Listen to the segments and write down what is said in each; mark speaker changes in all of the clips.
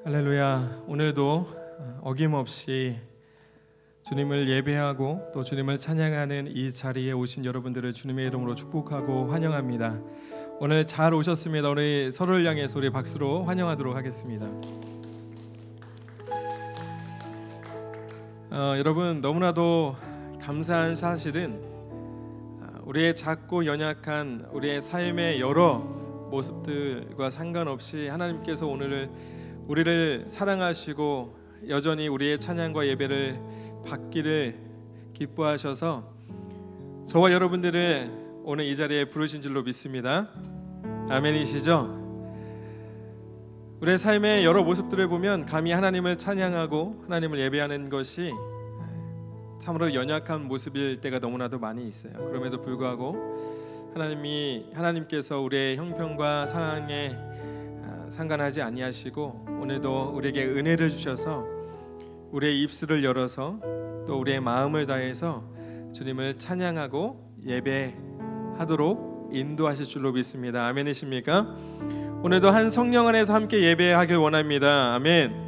Speaker 1: 할렐루야. 오늘도 어김없이 주님을 예배하고 또 주님을 찬양하는 이 자리에 오신 여러분들을 주님의 이름으로 축복하고 환영합니다. 오늘 잘 오셨습니다. 우리 서로를 향해서 우리 박수로 환영하도록 하겠습니다. 여러분, 너무나도 감사한 사실은 우리의 작고 연약한 우리의 삶의 여러 모습들과 상관없이 하나님께서 오늘 우리를 사랑하시고 여전히 우리의 찬양과 예배를 받기를 기뻐하셔서 저와 여러분들을 오늘 이 자리에 부르신 줄로 믿습니다. 아멘이시죠? 우리의 삶의 여러 모습들을 보면 감히 하나님을 찬양하고 하나님을 예배하는 것이 참으로 연약한 모습일 때가 너무나도 많이 있어요. 그럼에도 불구하고 하나님께서 우리의 형편과 상황에 상관하지 아니하시고 오늘도 우리에게 은혜를 주셔서 우리의 입술을 열어서 또 우리의 마음을 다해서 주님을 찬양하고 예배하도록 인도하실 줄로 믿습니다. 아멘이십니까? 오늘도 한 성령 안에서 함께 예배하길 원합니다. 아멘.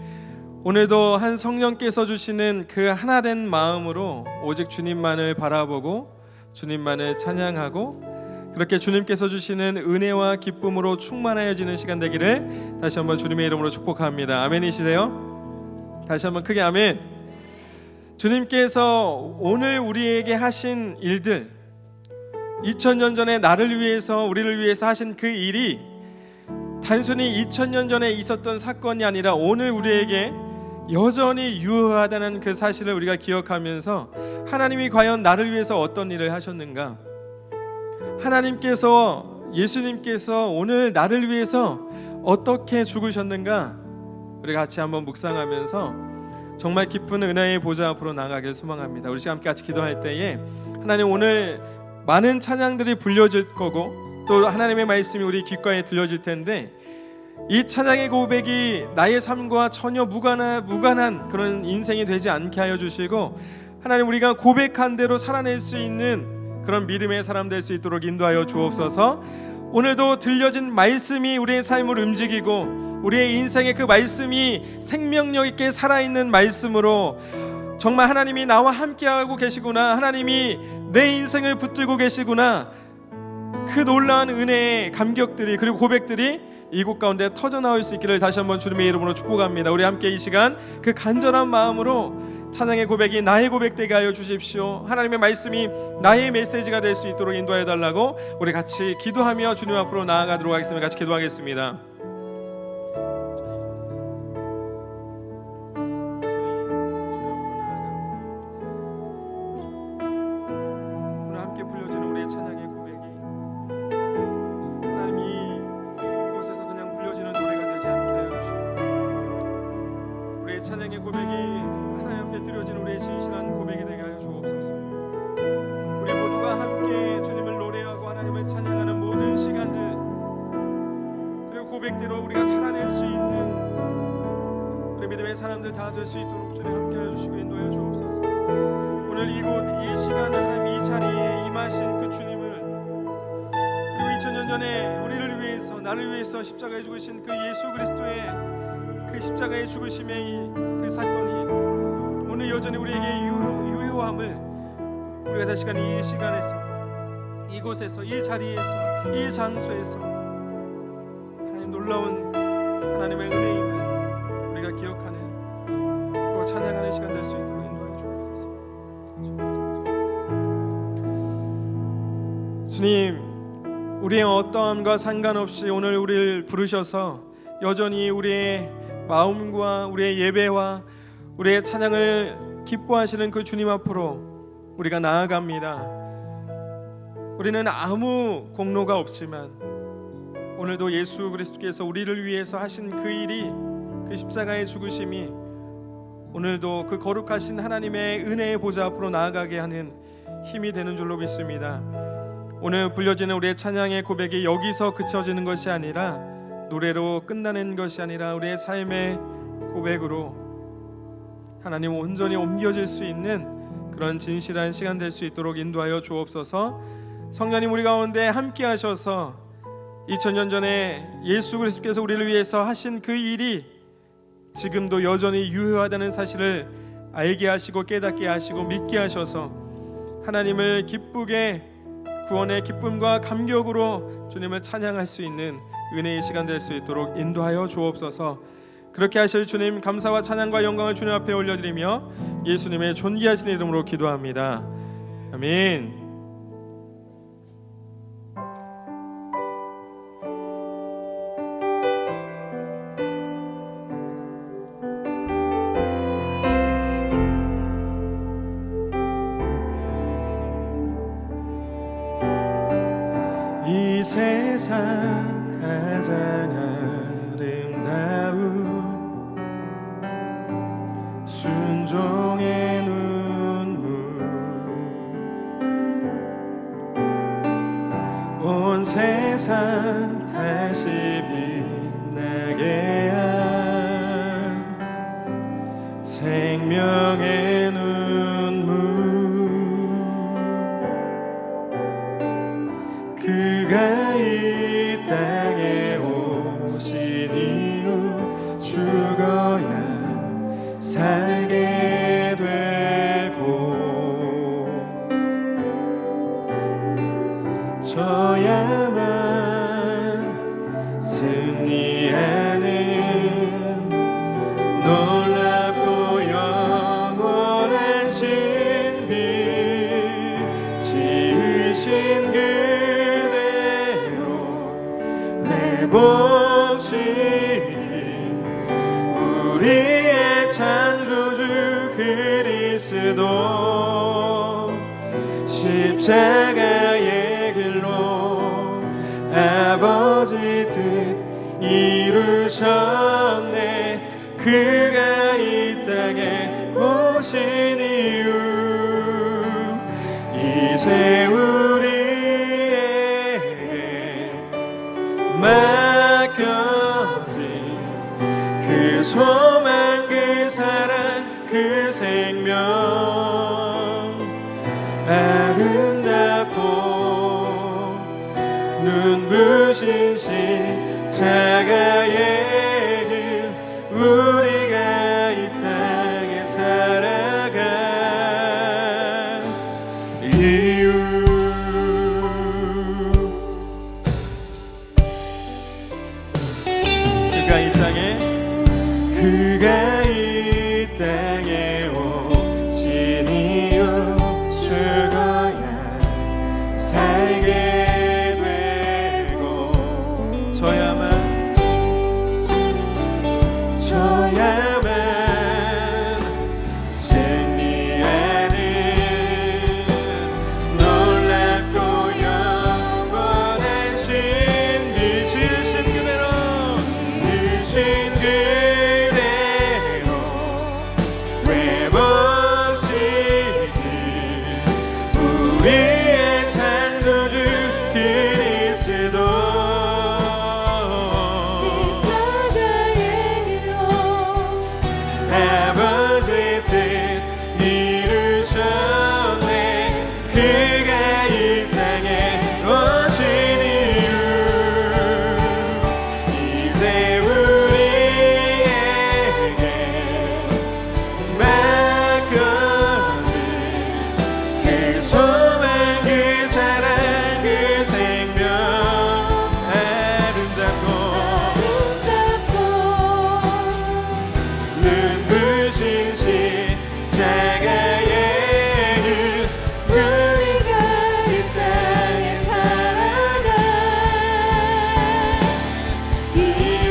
Speaker 1: 오늘도 한 성령께서 주시는 그 하나된 마음으로 오직 주님만을 바라보고 주님만을 찬양하고 그렇게 주님께서 주시는 은혜와 기쁨으로 충만하여지는 시간 되기를 다시 한번 주님의 이름으로 축복합니다. 아멘이시세요? 다시 한번 크게 아멘. 주님께서 오늘 우리에게 하신 일들, 2000년 전에 나를 위해서 우리를 위해서 하신 그 일이 단순히 2000년 전에 있었던 사건이 아니라 오늘 우리에게 여전히 유효하다는 그 사실을 우리가 기억하면서 하나님이 과연 나를 위해서 어떤 일을 하셨는가, 하나님께서 예수님께서 오늘 나를 위해서 어떻게 죽으셨는가 우리가 같이 한번 묵상하면서 정말 깊은 은혜의 보좌 앞으로 나아가길 소망합니다. 우리 함께 같이 기도할 때에 하나님 오늘 많은 찬양들이 불려질 거고 또 하나님의 말씀이 우리 귓가에 들려질 텐데 이 찬양의 고백이 나의 삶과 전혀 무관한 그런 인생이 되지 않게 하여 주시고 하나님 우리가 고백한 대로 살아낼 수 있는 그런 믿음의 사람 될 수 있도록 인도하여 주옵소서. 오늘도 들려진 말씀이 우리의 삶을 움직이고 우리의 인생에 그 말씀이 생명력 있게 살아있는 말씀으로 정말 하나님이 나와 함께하고 계시구나, 하나님이 내 인생을 붙들고 계시구나, 그 놀라운 은혜의 감격들이 그리고 고백들이 이곳 가운데 터져나올 수 있기를 다시 한번 주님의 이름으로 축복합니다. 우리 함께 이 시간 그 간절한 마음으로 찬양의 고백이 나의 고백 되게 하여 주십시오. 하나님의 말씀이 나의 메시지가 될 수 있도록 인도해 달라고 우리 같이 기도하며 주님 앞으로 나아가도록 하겠습니다. 같이 기도하겠습니다. 오늘 함께 불려지는 우리의 찬양의 고백이 하나님이 이곳에서 그냥 불려지는 노래가 되지 않게 하여 주시고 우리의 찬양의 고백이 드려진 우리의 진실한 고백이 되게 하여 주옵소서. 우리 모두가 함께 주님을 노래하고 하나님을 찬양하는 모든 시간들 그리고 고백대로 우리가 살아낼 수 있는 우리 믿음의 사람들 다 될 수 있도록 주님 함께 하여 주시고 인도하여 주옵소서. 오늘 이곳 이 시간 하나님 이 자리에 임하신 그 주님을 그리고 2000년 전에 우리를 위해서 나를 위해서 십자가에 죽으신 그 예수 그리스도의 그 십자가의 죽으심의 그 사건이 오늘 여전히 우리에게 유효함을 우리가 다시금 이 시간에서 이곳에서 이 자리에서 이 장소에서 하나님 놀라운 하나님의 은혜임을 우리가 기억하는 또 찬양하는 시간 될 수 있도록 인도해 주옵소서. 주님, 우리의 어떠함과 상관없이 오늘 우리를 부르셔서 여전히 우리의 마음과 우리의 예배와 우리의 찬양을 기뻐하시는 그 주님 앞으로 우리가 나아갑니다. 우리는 아무 공로가 없지만 오늘도 예수 그리스도께서 우리를 위해서 하신 그 일이 그 십자가의 죽으심이 오늘도 그 거룩하신 하나님의 은혜의 보좌 앞으로 나아가게 하는 힘이 되는 줄로 믿습니다. 오늘 불려지는 우리의 찬양의 고백이 여기서 그쳐지는 것이 아니라 노래로 끝나는 것이 아니라 우리의 삶의 고백으로 하나님 온전히 옮겨질 수 있는 그런 진실한 시간 될 수 있도록 인도하여 주옵소서. 성령님 우리 가운데 함께 하셔서 2000년 전에 예수 그리스도께서 우리를 위해서 하신 그 일이 지금도 여전히 유효하다는 사실을 알게 하시고 깨닫게 하시고 믿게 하셔서 하나님을 기쁘게 구원의 기쁨과 감격으로 주님을 찬양할 수 있는 은혜의 시간 될 수 있도록 인도하여 주옵소서. 그렇게 하실 주님 감사와 찬양과 영광을 주님 앞에 올려드리며 예수님의 존귀하신 이름으로 기도합니다. 아멘.
Speaker 2: 이 세상 가장 아름다운 순종의 눈물 온 세상 다시 빛나게 한 생명의 눈물 그가 이 땅에 오신 이후 죽어야 살게 되고 져야만 승리하는 놀랍고 영원한 신비 지으신 보시니 우리의 창조주 그리스도 십자가의 길로 아버지 뜻 이루셨네. 그가 이 땅에 오신 이유 이제 우리에게 맡겨진 그 소망 그 사랑 그 생명 아름답고 눈부신 십자가의 길 우리가 이 땅에 살아갈 이유 그가 이 땅에 오신 이유 죽어야 살게 되고 져야만 승리하는 놀랍고 영원한 신비 지으신 그대로 우리의 창조주 그리스도 십자가의 길로 아버지 뜻 이루셨네. 그가 이 땅에 오신 이유 이제 우리에게 맡겨진 그 소망 그 사랑 그 생명 아름답고 눈부신 십자가의 길 우리가 이 땅에 살아갈 이유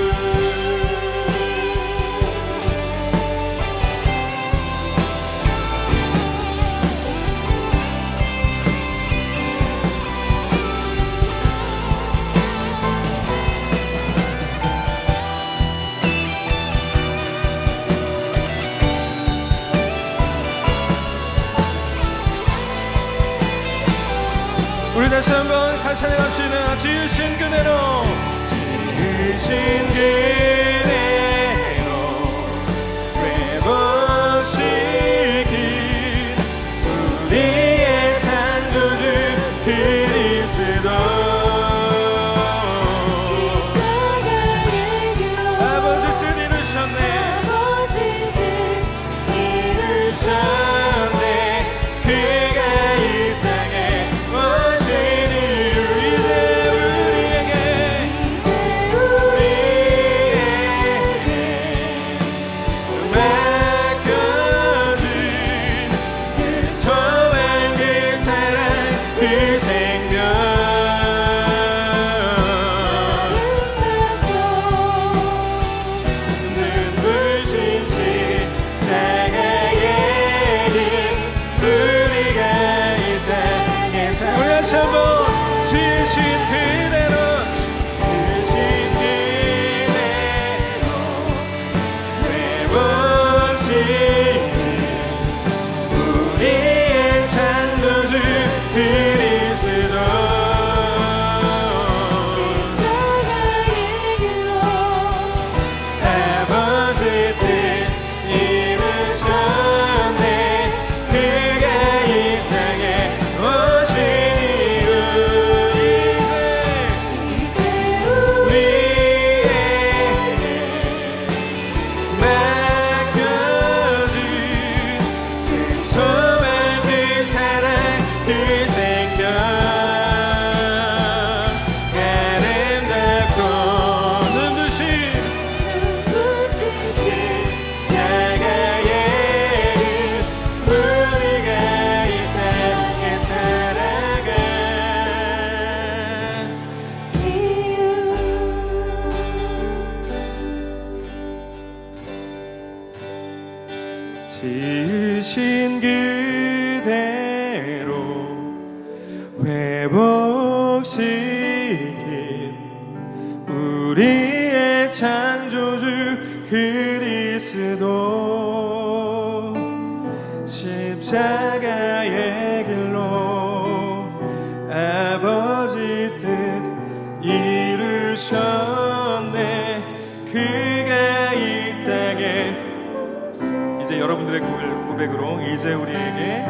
Speaker 2: 우리 다시 한번 같이 찬양합시다. 지으신 그대로 회복시킨 우리의 창조주 그리스도 아버지 뜻 이루셨네.
Speaker 1: 주신 그대로 회복시킨 우리의 창조주 그리스도 십자가의 길로 아버지 뜻 이루셨네. 그가 이 땅에 이제 여러분들의 고백으로 이제 우리에게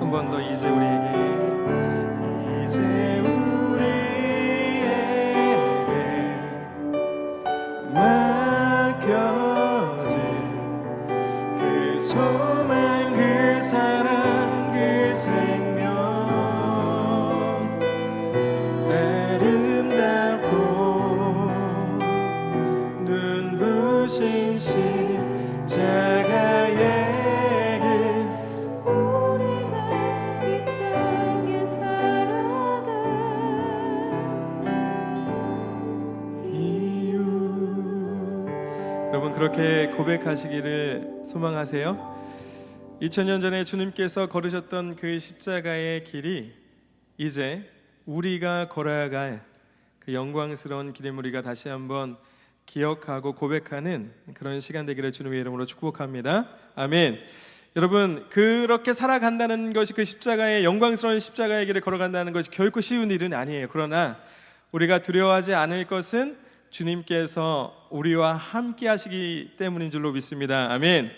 Speaker 1: 한 번 더 이제 우리에게 이제 우리에게 맡겨진 그 소망 그 사랑 그 생명 아름답고 눈부신 십자가의 여러분 그렇게 고백하시기를 소망하세요. 2000년 전에 주님께서 걸으셨던 그 십자가의 길이 이제 우리가 걸어야 갈 그 영광스러운 길임 우리가 다시 한번 기억하고 고백하는 그런 시간 되기를 주님의 이름으로 축복합니다. 아멘. 여러분 그렇게 살아간다는 것이 그 십자가의 영광스러운 십자가의 길을 걸어간다는 것이 결코 쉬운 일은 아니에요. 그러나 우리가 두려워하지 않을 것은 주님께서 우리와 함께 하시기 때문인 줄로 믿습니다. 아멘.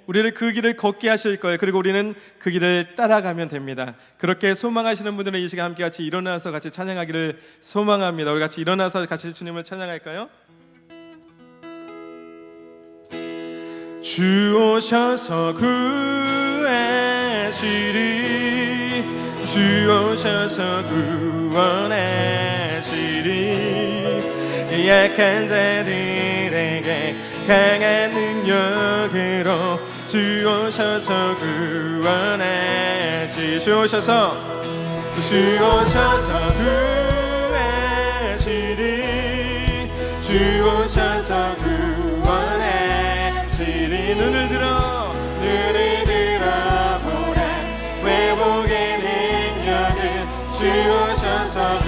Speaker 1: 우리를 그 길을 걷게 하실 거예요. 그리고 우리는 그 길을 따라가면 됩니다. 그렇게 소망하시는 분들은 이 시간 함께 같이 일어나서 같이 찬양하기를 소망합니다. 우리 같이 일어나서 같이 주님을 찬양할까요? 주 오셔서 구하시리 주 오셔서 구원하시리 약한 자들에게 강한 능력으로 주 오셔서 구원하시리 주 오셔서 구하시리 주 오셔서 구원하시리 눈을 들어 보라 회복의 능력을 주 오셔서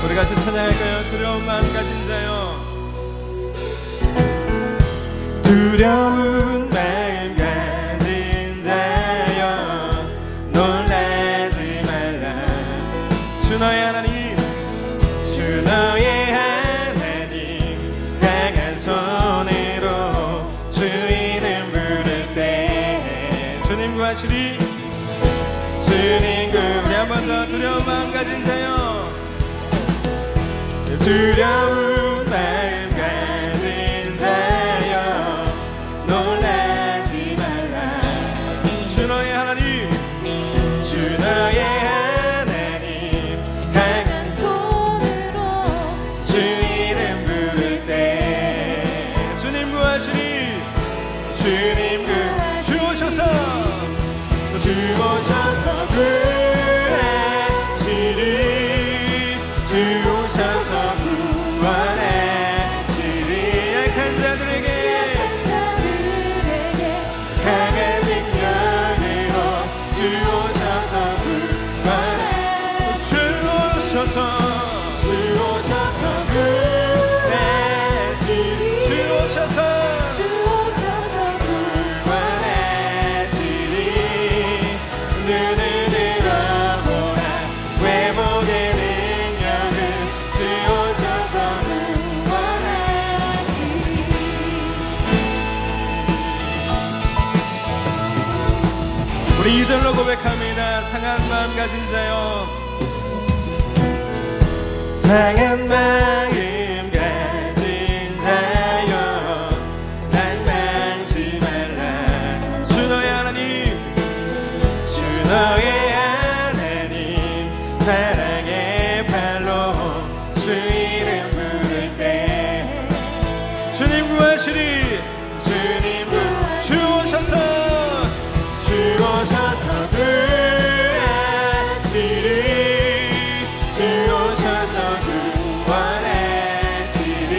Speaker 1: 우리 같이 찬양할까요? 두려운 마음 가진 자여 두려운 마음 가진 자여 놀라지 말라 주 너의 하나님 주 너의 하나님 강한 손으로 주 이름 부를 때 주님 구하시리 주님 구하시리 한 번 더 두려운 마음 가진 자여 두려운 마음 가진 자여 놀라지 말라 주 너의 하나님 주 너의 하나님 강한 손으로 주 이름 부를 때 주님 구하시리 주님 주 오셔서 구하시리 주 오셔서 구하시리 2절로 고백합니다. 상한 마음 가진 자여, 상한 마음 가진 자여, 낙망치 말라. 주 너의 하나님, 주 너의 하나님, 사랑의 발로 주 이름 부를 때 주님 구하시리, 주님 주 오셔서, 주 오셔서 구하시리, 주 오셔서 구원하시리.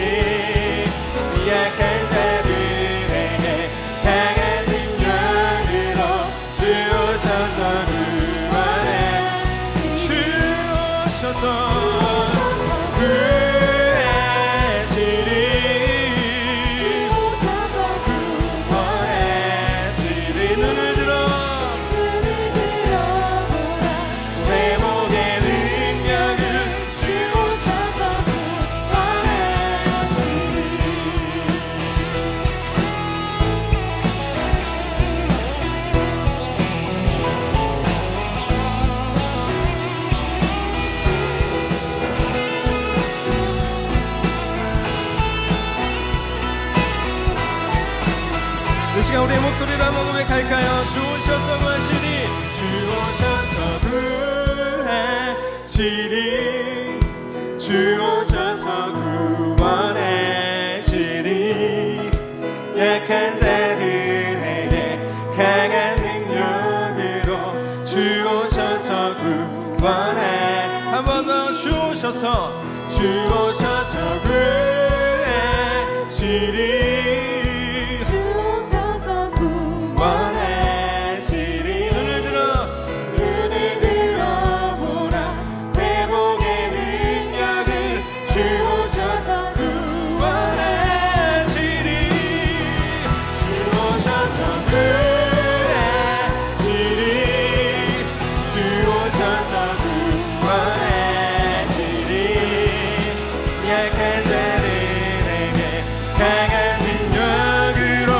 Speaker 1: 약한 자들에게 강한 능력으로 주 오셔서 구원하시리, 주 오셔서 이 시간 우리의 목소리를 한번 고백할까요? 주 오셔서 구하시리, 주 오셔서 구하시리, 주 오셔서 구원하시리. 약한 자들에게 강한 능력으로 주 오셔서 구원하시리. 한 번 더 주 오셔서, 주 오셔서 구하시리, 원하시리. 눈을 들어보라. 회복의 능력을 주 오셔서 구원하시리, 주 오셔서 구하시리, 주 오셔서 구원하시리. 약한 자들에게 강한 능력으로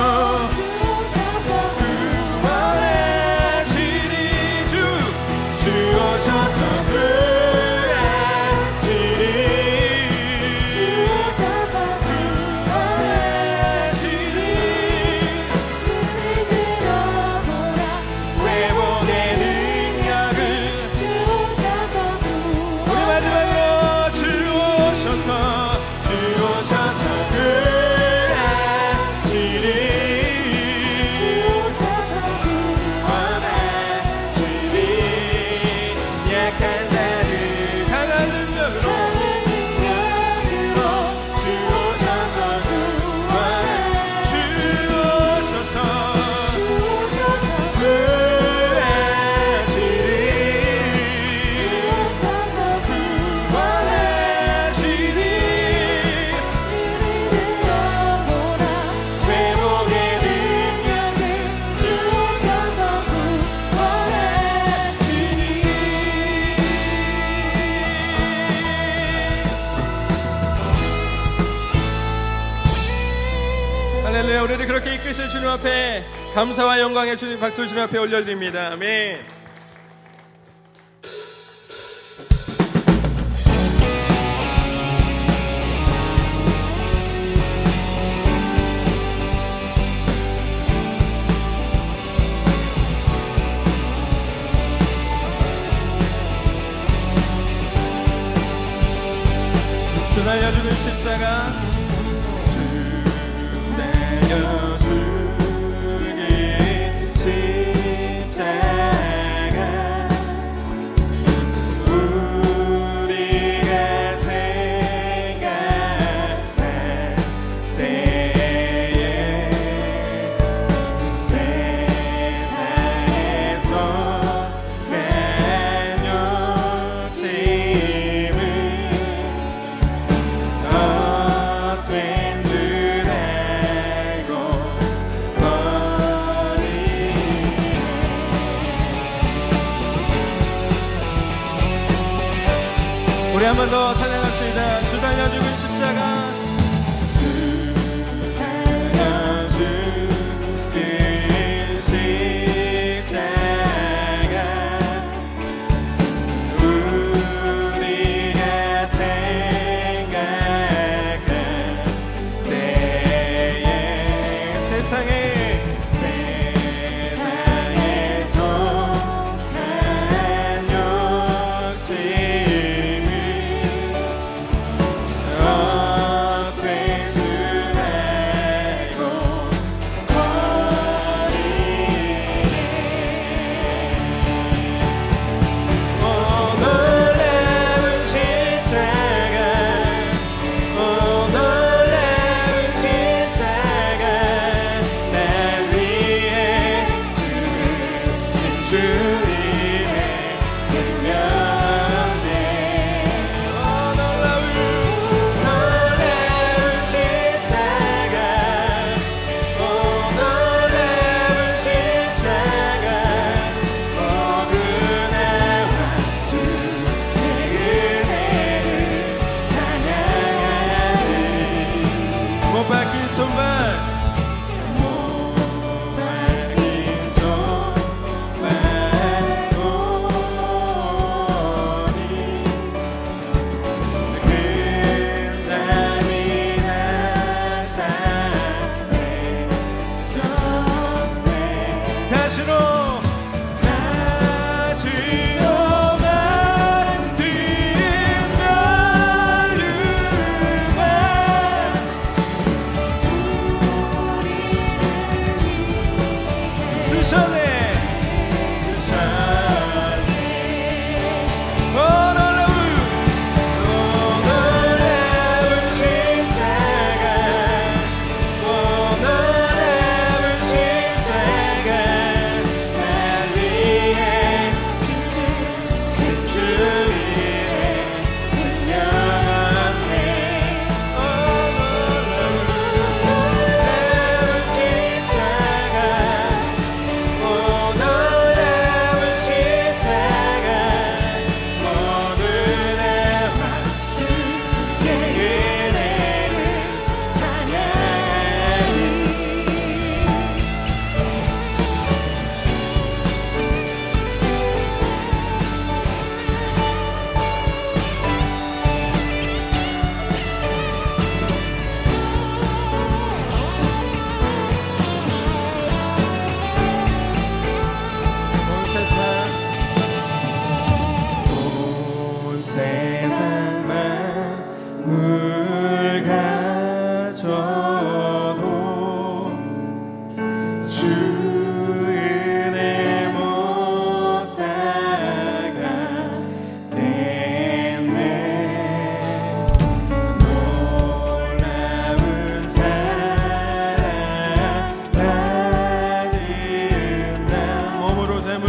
Speaker 1: 할렐루야. 우리를 그렇게 이끄신 주님 앞에 감사와 영광의 주님 박수 주님 앞에 올려드립니다. 아멘. 주 날려주는 십자가, 주 날려주는 십자가, 우리가 생각할 때에 세상에서 난 욕심을 헛된 듯 알고 버리네. 우리 한 번 더 찬양합시다. 주 달려 죽은 십자가, 주 달려 죽은 십자가, 세상 만물 가져도 주 은혜 못 따라가겠네. 놀라운 사랑 받은 나 몸으로 샘을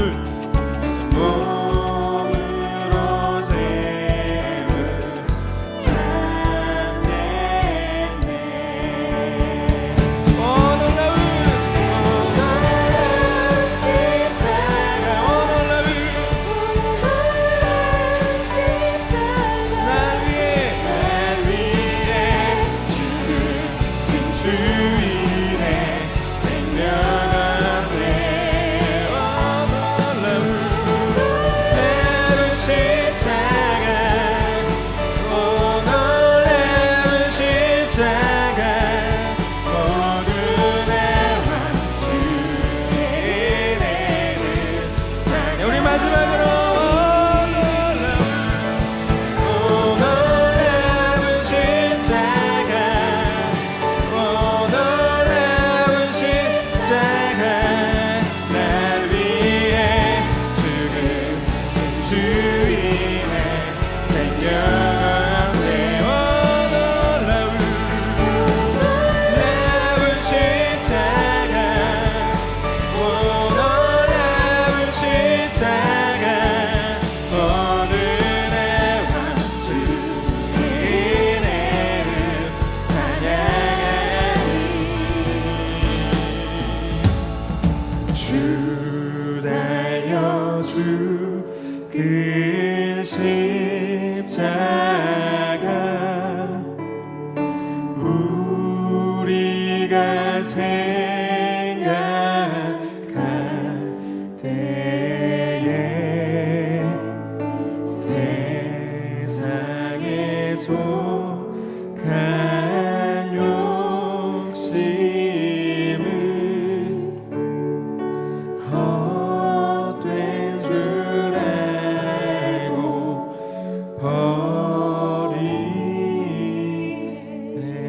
Speaker 1: 주 달려주 그 십자가 우리가 생각할 때에 세상에 속한 욕심을 헛된 줄 알고 버리네.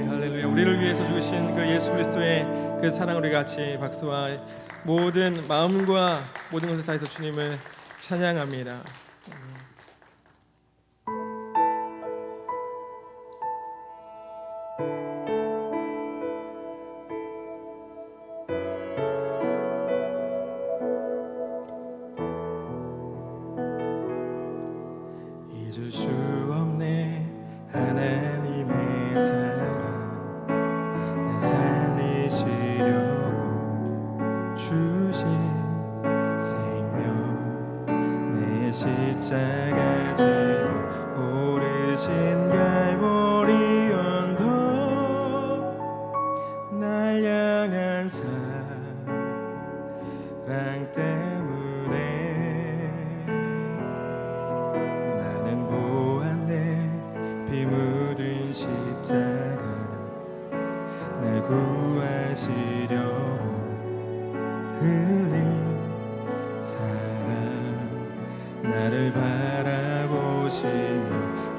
Speaker 1: 할렐루야. 우리를 위해서 죽으신 그 예수 그리스도의 그 사랑을 우리 같이 박수와 모든 마음과 모든 것을 다해서 주님을 찬양합니다. 잊을 수 없네 하나님의 사랑 날 살리시려고 주신 생명 내 십자가 지고 오르신 갈보리 언덕 날 향한 사랑 때문에 피 묻은 십자가 날 구하시려고 흘린 사랑 나를 바라보시며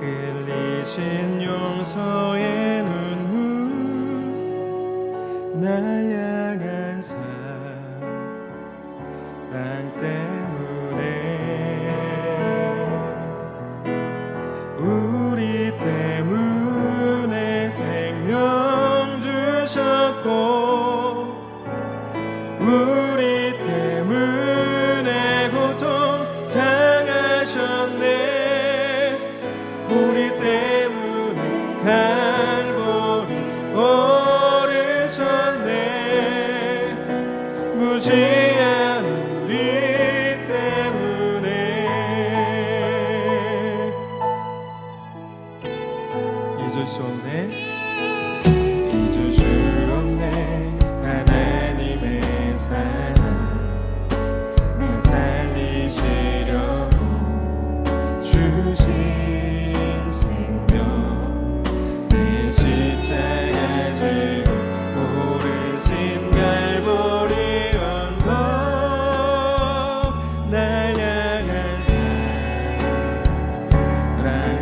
Speaker 1: 흘리신 용서의 눈물 날 향한 사랑 때문에 우리 때문에 생명 주셨고 우리 때문에 고통 당하셨네. 우리 때문에 갈보리 오르셨네. 무지한 우리 때문에 잊을 수 없네 잊을 수 없네 하나님의 사랑 날 살리시려고 주신 생명 내 십자가 지고 오르신 갈보리 언덕 날 향한 사랑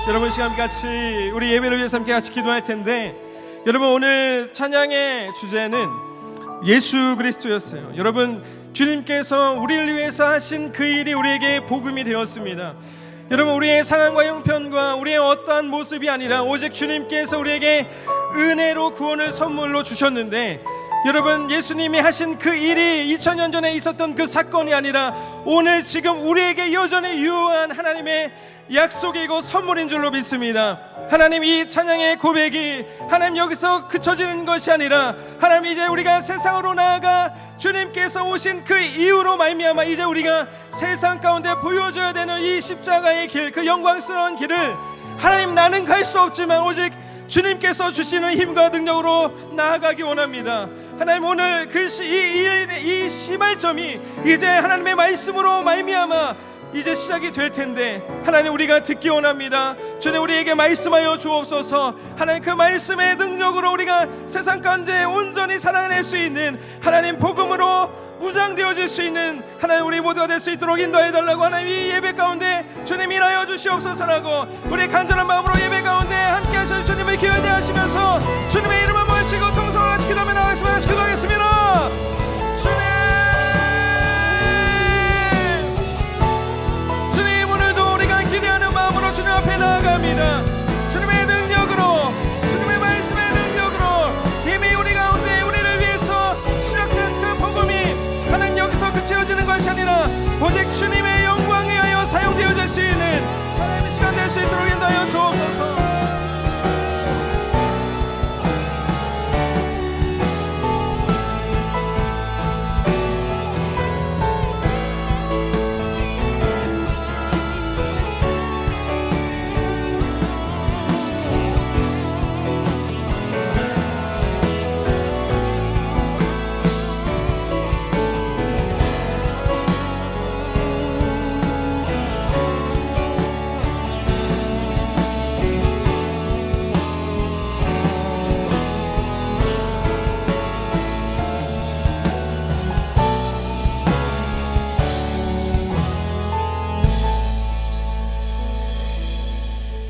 Speaker 1: 여러분 시간 같이 우리 예배를 위해서 함께 같이 기도할 텐데, 여러분 오늘 찬양의 주제는 예수 그리스도였어요. 여러분 주님께서 우리를 위해서 하신 그 일이 우리에게 복음이 되었습니다. 여러분 우리의 상황과 형편과 우리의 어떠한 모습이 아니라 오직 주님께서 우리에게 은혜로 구원을 선물로 주셨는데, 여러분 예수님이 하신 그 일이 2000년 전에 있었던 그 사건이 아니라 오늘 지금 우리에게 여전히 유효한 하나님의 약속이고 선물인 줄로 믿습니다. 하나님, 이 찬양의 고백이 하나님 여기서 그쳐지는 것이 아니라 하나님 이제 우리가 세상으로 나아가 주님께서 오신 그 이유로 말미암아 이제 우리가 세상 가운데 보여줘야 되는 이 십자가의 길, 그 영광스러운 길을 하나님 나는 갈 수 없지만 오직 주님께서 주시는 힘과 능력으로 나아가기 원합니다. 하나님 오늘 이 시발점이 이제 하나님의 말씀으로 말미암아 이제 시작이 될 텐데, 하나님 우리가 듣기 원합니다. 주님 우리에게 말씀하여 주옵소서. 하나님 그 말씀의 능력으로 우리가 세상 가운데 온전히 살아낼 수 있는, 하나님 복음으로 무장되어질 수 있는 하나님 우리 모두가 될 수 있도록 인도해 달라고 하나님 이 예배 가운데 주님 일하여 주시옵소서라고 우리 간절한 마음으로 예배 가운데 함께 하실 주님을 기대하시면서 주님의 이름을 모시고 통성을 같이 기도하며 나가겠습니다. 같이 기도하겠습니다. 주님 오늘도 우리가 기대하는 마음으로 주님 앞에 나아갑니다. 주님의 능력으로, 주님의 말씀의 능력으로 이미 우리 가운데 우리를 위해서 시작된 그 복음이 하나님 여기서 그치어지는 것이 아니라 오직 주님의 영광에 하여 사용되어질 수 있는 하나님의 시간 될 수 있도록 인도하여 주옵소서.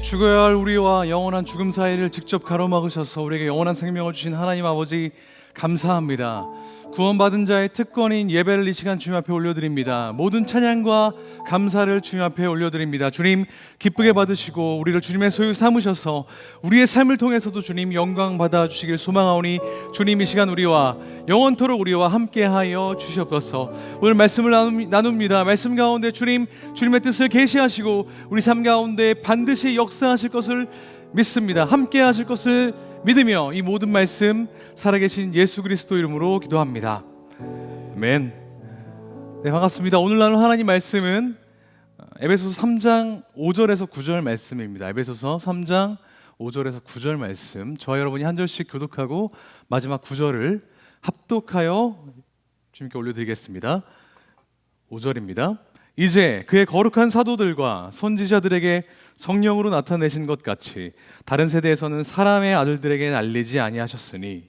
Speaker 3: 죽어야 할 우리와 영원한 죽음 사이를 직접 가로막으셔서 우리에게 영원한 생명을 주신 하나님 아버지 감사합니다. 구원받은 자의 특권인 예배를 이 시간 주님 앞에 올려드립니다. 모든 찬양과 감사를 주님 앞에 올려드립니다. 주님 기쁘게 받으시고 우리를 주님의 소유 삼으셔서 우리의 삶을 통해서도 주님 영광 받아주시길 소망하오니 주님 이 시간 우리와 영원토록 우리와 함께하여 주시옵소서. 오늘 말씀을 나눕니다. 말씀 가운데 주님의 뜻을 계시하시고 우리 삶 가운데 반드시 역사하실 것을 믿습니다. 함께하실 것을 믿으며 이 모든 말씀 살아계신 예수 그리스도 이름으로 기도합니다. 아멘. 네, 반갑습니다. 오늘 나눌 하나님 말씀은 에베소서 3장 5절에서 9절 말씀입니다. 에베소서 3장 5절에서 9절 말씀, 저와 여러분이 한 절씩 교독하고 마지막 9절을 합독하여 주님께 올려드리겠습니다. 5절입니다. 이제 그의 거룩한 사도들과 선지자들에게 성령으로 나타내신 것 같이 다른 세대에서는 사람의 아들들에게 알리지 아니하셨으니,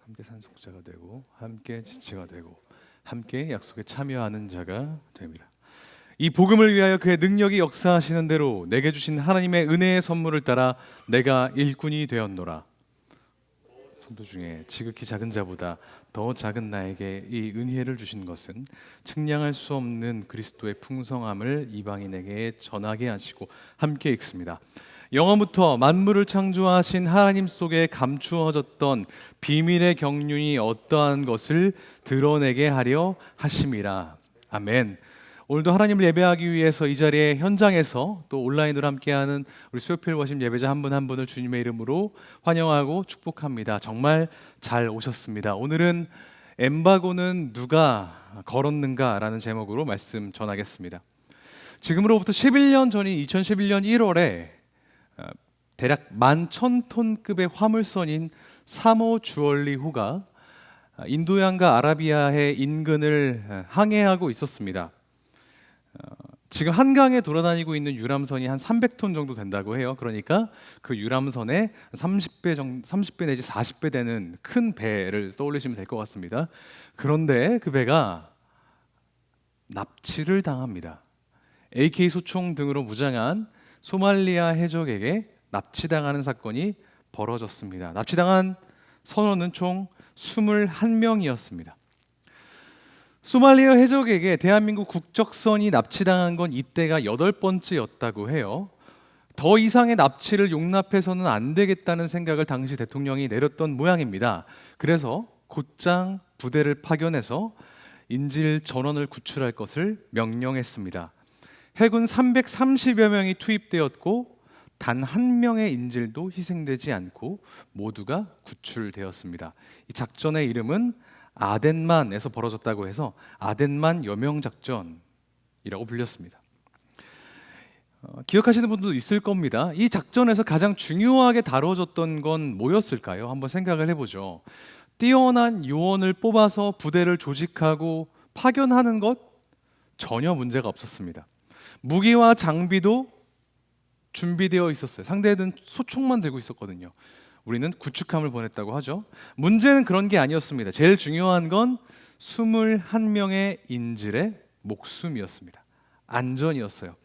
Speaker 3: 함께 산속자가 되고 함께 지체가 되고 함께 약속에 참여하는 자가 됩니다. 이 복음을 위하여 그의 능력이 역사하시는 대로 내게 주신 하나님의 은혜의 선물을 따라 내가 일꾼이 되었노라. 성도 중에 지극히 작은 자보다 더 작은 나에게 이 은혜를 주신 것은 측량할 수 없는 그리스도의 풍성함을 이방인에게 전하게 하시고, 함께 읽습니다. 영원부터 만물을 창조하신 하나님 속에 감추어졌던 비밀의 경륜이 어떠한 것을 드러내게 하려 하심이라. 아멘. 오늘도 하나님을 예배하기 위해서 이 자리에 현장에서 또 온라인으로 함께하는 우리 수요필 워십 예배자 한 분 한 분을 주님의 이름으로 환영하고 축복합니다. 정말 잘 오셨습니다. 오늘은 엠바고는 누가 걸었는가라는 제목으로 말씀 전하겠습니다. 지금으로부터 11년 전인 2011년 1월에 대략 11,000톤급의 화물선인 3호 주얼리호가 인도양과 아라비아해 인근을 항해하고 있었습니다. 지금 한강에 돌아다니고 있는 유람선이 한 300톤 정도 된다고 해요. 그러니까 그 유람선에 30배 내지 40배 되는 큰 배를 떠올리시면 될 것 같습니다. 그런데 그 배가 납치를 당합니다. AK 소총 등으로 무장한 소말리아 해적에게 납치당하는 사건이 벌어졌습니다. 납치당한 선원은 총 21명이었습니다. 소말리아 해적에게 대한민국 국적선이 납치당한 건 이때가 8번째였다고 해요. 더 이상의 납치를 용납해서는 안 되겠다는 생각을 당시 대통령이 내렸던 모양입니다. 그래서 곧장 부대를 파견해서 인질 전원을 구출할 것을 명령했습니다. 해군 330여 명이 투입되었고 단 한 명의 인질도 희생되지 않고 모두가 구출되었습니다. 이 작전의 이름은 아덴만에서 벌어졌다고 해서 아덴만 여명 작전이라고 불렸습니다. 기억하시는 분들도 있을 겁니다. 이 작전에서 가장 중요하게 다뤄졌던 건 뭐였을까요? 한번 생각을 해보죠. 뛰어난 요원을 뽑아서 부대를 조직하고 파견하는 것 전혀 문제가 없었습니다. 무기와 장비도 준비되어 있었어요. 상대는 소총만 들고 있었거든요. 우리는 구축함을 보냈다고 하죠. 문제는 그런 게 아니었습니다. 제일 중요한 건 21명의 인질의 목숨이었습니다. 안전이었어요.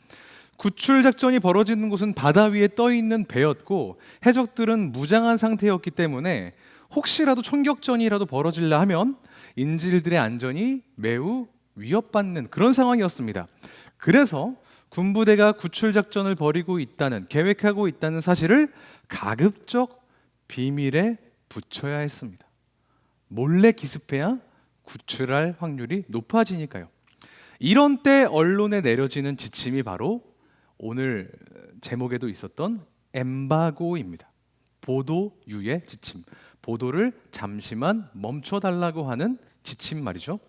Speaker 3: 구출 작전이 벌어지는 곳은 바다 위에 떠 있는 배였고 해적들은 무장한 상태였기 때문에 혹시라도 총격전이라도 벌어질라 하면 인질들의 안전이 매우 위협받는 그런 상황이었습니다. 그래서 군부대가 구출 작전을 벌이고 있다는, 계획하고 있다는 사실을 가급적 비밀에 붙여야 했습니다. 몰래 기습해야 구출할 확률이 높아지니까요. 이런 때 언론에 내려지는 지침이 바로 오늘 제목에도 있었던 엠바고입니다. 보도 유예 지침. 보도를 잠시만 멈춰달라고 하는 지침 말이죠.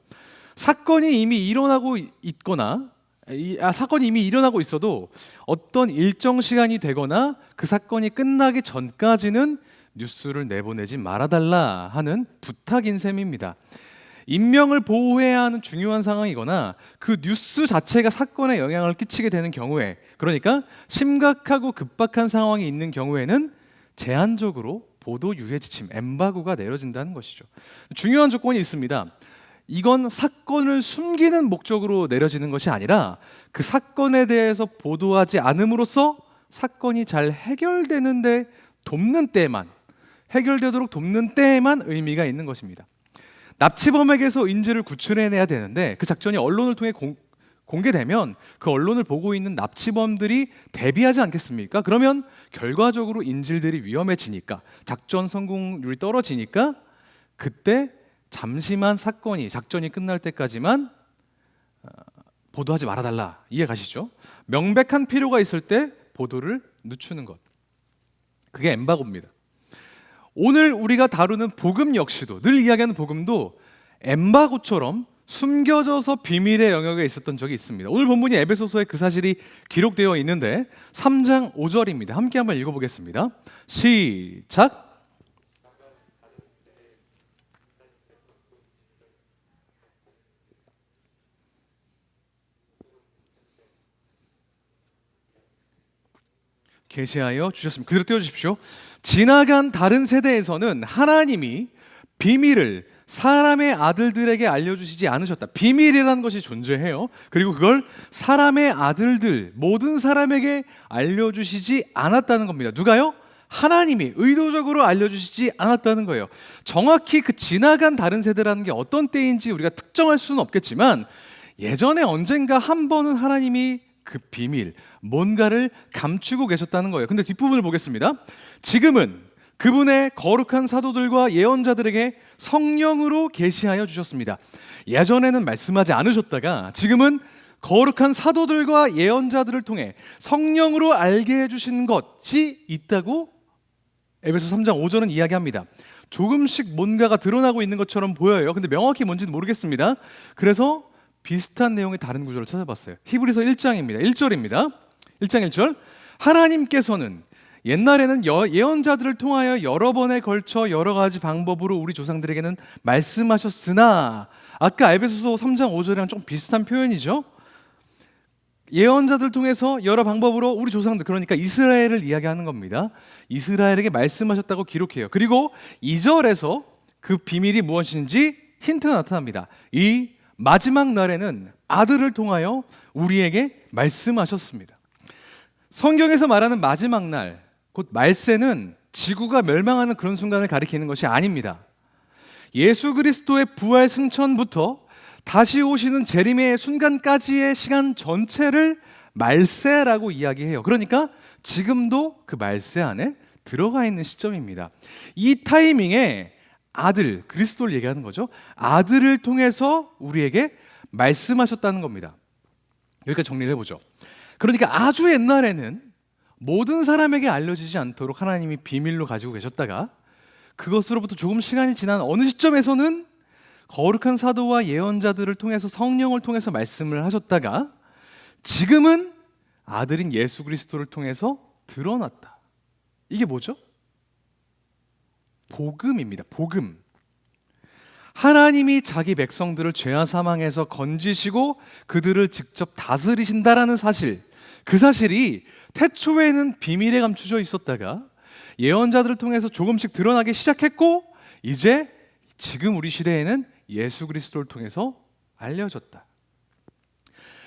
Speaker 3: 사건이 이미 일어나고 있거나 사건이 이미 일어나고 있어도 어떤 일정 시간이 되거나 그 사건이 끝나기 전까지는 뉴스를 내보내지 말아달라 하는 부탁인 셈입니다. 인명을 보호해야 하는 중요한 상황이거나 그 뉴스 자체가 사건에 영향을 끼치게 되는 경우에, 그러니까 심각하고 급박한 상황이 있는 경우에는 제한적으로 보도 유예 지침, 엠바고가 내려진다는 것이죠. 중요한 조건이 있습니다. 이건 사건을 숨기는 목적으로 내려지는 것이 아니라 그 사건에 대해서 보도하지 않음으로써 사건이 잘 해결되는데 돕는 때에만, 해결되도록 돕는 때에만 의미가 있는 것입니다. 납치범에게서 인질을 구출해내야 되는데 그 작전이 언론을 통해 공개되면 그 언론을 보고 있는 납치범들이 대비하지 않겠습니까? 그러면 결과적으로 인질들이 위험해지니까, 작전 성공률이 떨어지니까 그때 잠시만 작전이 끝날 때까지만 보도하지 말아달라. 이해 가시죠? 명백한 필요가 있을 때 보도를 늦추는 것. 그게 엠바고입니다. 오늘 우리가 다루는 복음 역시도, 늘 이야기하는 복음도 엠바고처럼 숨겨져서 비밀의 영역에 있었던 적이 있습니다. 오늘 본문이 에베소서에 그 사실이 기록되어 있는데 3장 5절입니다. 함께 한번 읽어보겠습니다. 시작! 계시하여 주셨습니다. 그대로 띄워주십시오. 지나간 다른 세대에서는 하나님이 비밀을 사람의 아들들에게 알려주시지 않으셨다. 비밀이라는 것이 존재해요. 그리고 그걸 사람의 아들들, 모든 사람에게 알려주시지 않았다는 겁니다. 누가요? 하나님이 의도적으로 알려주시지 않았다는 거예요. 정확히 그 지나간 다른 세대라는 게 어떤 때인지 우리가 특정할 수는 없겠지만 예전에 언젠가 한 번은 하나님이 그 비밀, 뭔가를 감추고 계셨다는 거예요. 근데 뒷부분을 보겠습니다. 지금은 그분의 거룩한 사도들과 예언자들에게 성령으로 계시하여 주셨습니다. 예전에는 말씀하지 않으셨다가 지금은 거룩한 사도들과 예언자들을 통해 성령으로 알게 해주신 것이 있다고 에베소 3장 5절은 이야기합니다. 조금씩 뭔가가 드러나고 있는 것처럼 보여요. 근데 명확히 뭔지는 모르겠습니다. 그래서 비슷한 내용의 다른 구절을 찾아봤어요. 히브리서 1장입니다. 1절입니다. 1장 1절. 하나님께서는 옛날에는 예언자들을 통하여 여러 번에 걸쳐 여러 가지 방법으로 우리 조상들에게는 말씀하셨으나, 아까 에베소서 3장 5절이랑 좀 비슷한 표현이죠. 예언자들 통해서 여러 방법으로 우리 조상들, 그러니까 이스라엘을 이야기하는 겁니다. 이스라엘에게 말씀하셨다고 기록해요. 그리고 2절에서 그 비밀이 무엇인지 힌트가 나타납니다. 이 마지막 날에는 아들을 통하여 우리에게 말씀하셨습니다. 성경에서 말하는 마지막 날, 곧 말세는 지구가 멸망하는 그런 순간을 가리키는 것이 아닙니다. 예수 그리스도의 부활 승천부터 다시 오시는 재림의 순간까지의 시간 전체를 말세라고 이야기해요. 그러니까 지금도 그 말세 안에 들어가 있는 시점입니다. 이 타이밍에 아들, 그리스도를 얘기하는 거죠. 아들을 통해서 우리에게 말씀하셨다는 겁니다. 여기까지 정리를 해보죠. 그러니까 아주 옛날에는 모든 사람에게 알려지지 않도록 하나님이 비밀로 가지고 계셨다가 그것으로부터 조금 시간이 지난 어느 시점에서는 거룩한 사도와 예언자들을 통해서 성령을 통해서 말씀을 하셨다가 지금은 아들인 예수 그리스도를 통해서 드러났다. 이게 뭐죠? 복음입니다. 복음. 하나님이 자기 백성들을 죄와 사망에서 건지시고 그들을 직접 다스리신다라는 사실, 그 사실이 태초에는 비밀에 감추져 있었다가 예언자들을 통해서 조금씩 드러나기 시작했고 이제 지금 우리 시대에는 예수 그리스도를 통해서 알려졌다.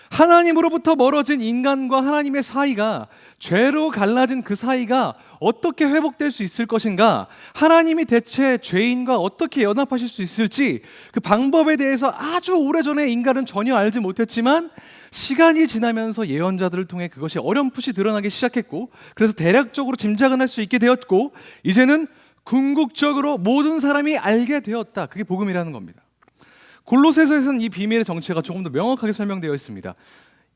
Speaker 3: 하나님으로부터 멀어진 인간과 하나님의 사이가, 죄로 갈라진 그 사이가 어떻게 회복될 수 있을 것인가, 하나님이 대체 죄인과 어떻게 연합하실 수 있을지 그 방법에 대해서 아주 오래전에 인간은 전혀 알지 못했지만 시간이 지나면서 예언자들을 통해 그것이 어렴풋이 드러나기 시작했고 그래서 대략적으로 짐작은 할 수 있게 되었고 이제는 궁극적으로 모든 사람이 알게 되었다. 그게 복음이라는 겁니다. 골로새서에서는 이 비밀의 정체가 조금 더 명확하게 설명되어 있습니다.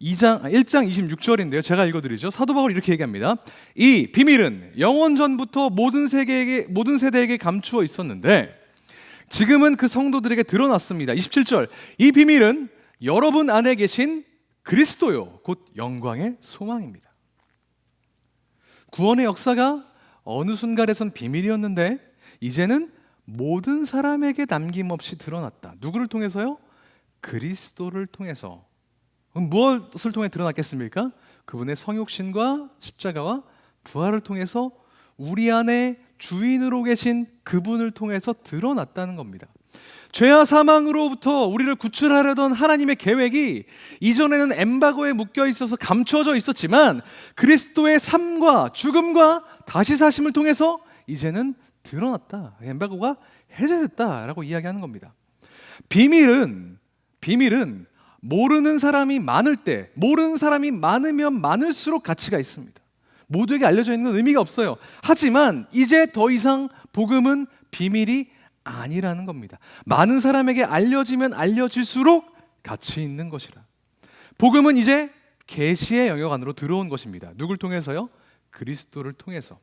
Speaker 3: 1장 26절인데요. 제가 읽어드리죠. 사도 바울이 이렇게 얘기합니다. 이 비밀은 영원 전부터 모든 세대에게 감추어 있었는데 지금은 그 성도들에게 드러났습니다. 27절. 이 비밀은 여러분 안에 계신 그리스도요 곧 영광의 소망입니다. 구원의 역사가 어느 순간에선 비밀이었는데 이제는 모든 사람에게 남김없이 드러났다. 누구를 통해서요? 그리스도를 통해서. 그럼 무엇을 통해 드러났겠습니까? 그분의 성육신과 십자가와 부활을 통해서 우리 안에 주인으로 계신 그분을 통해서 드러났다는 겁니다. 죄와 사망으로부터 우리를 구출하려던 하나님의 계획이 이전에는 엠바고에 묶여 있어서 감추어져 있었지만 그리스도의 삶과 죽음과 다시 사심을 통해서 이제는 드러났다. 엠바고가 해제됐다라고 이야기하는 겁니다. 비밀은 모르는 사람이 많을 때, 모르는 사람이 많으면 많을수록 가치가 있습니다. 모두에게 알려져 있는 건 의미가 없어요. 하지만 이제 더 이상 복음은 비밀이 아니라는 겁니다. 많은 사람에게 알려지면 알려질수록 가치 있는 것이라. 복음은 이제 계시의 영역 안으로 들어온 것입니다. 누굴 통해서요? 그리스도를 통해서.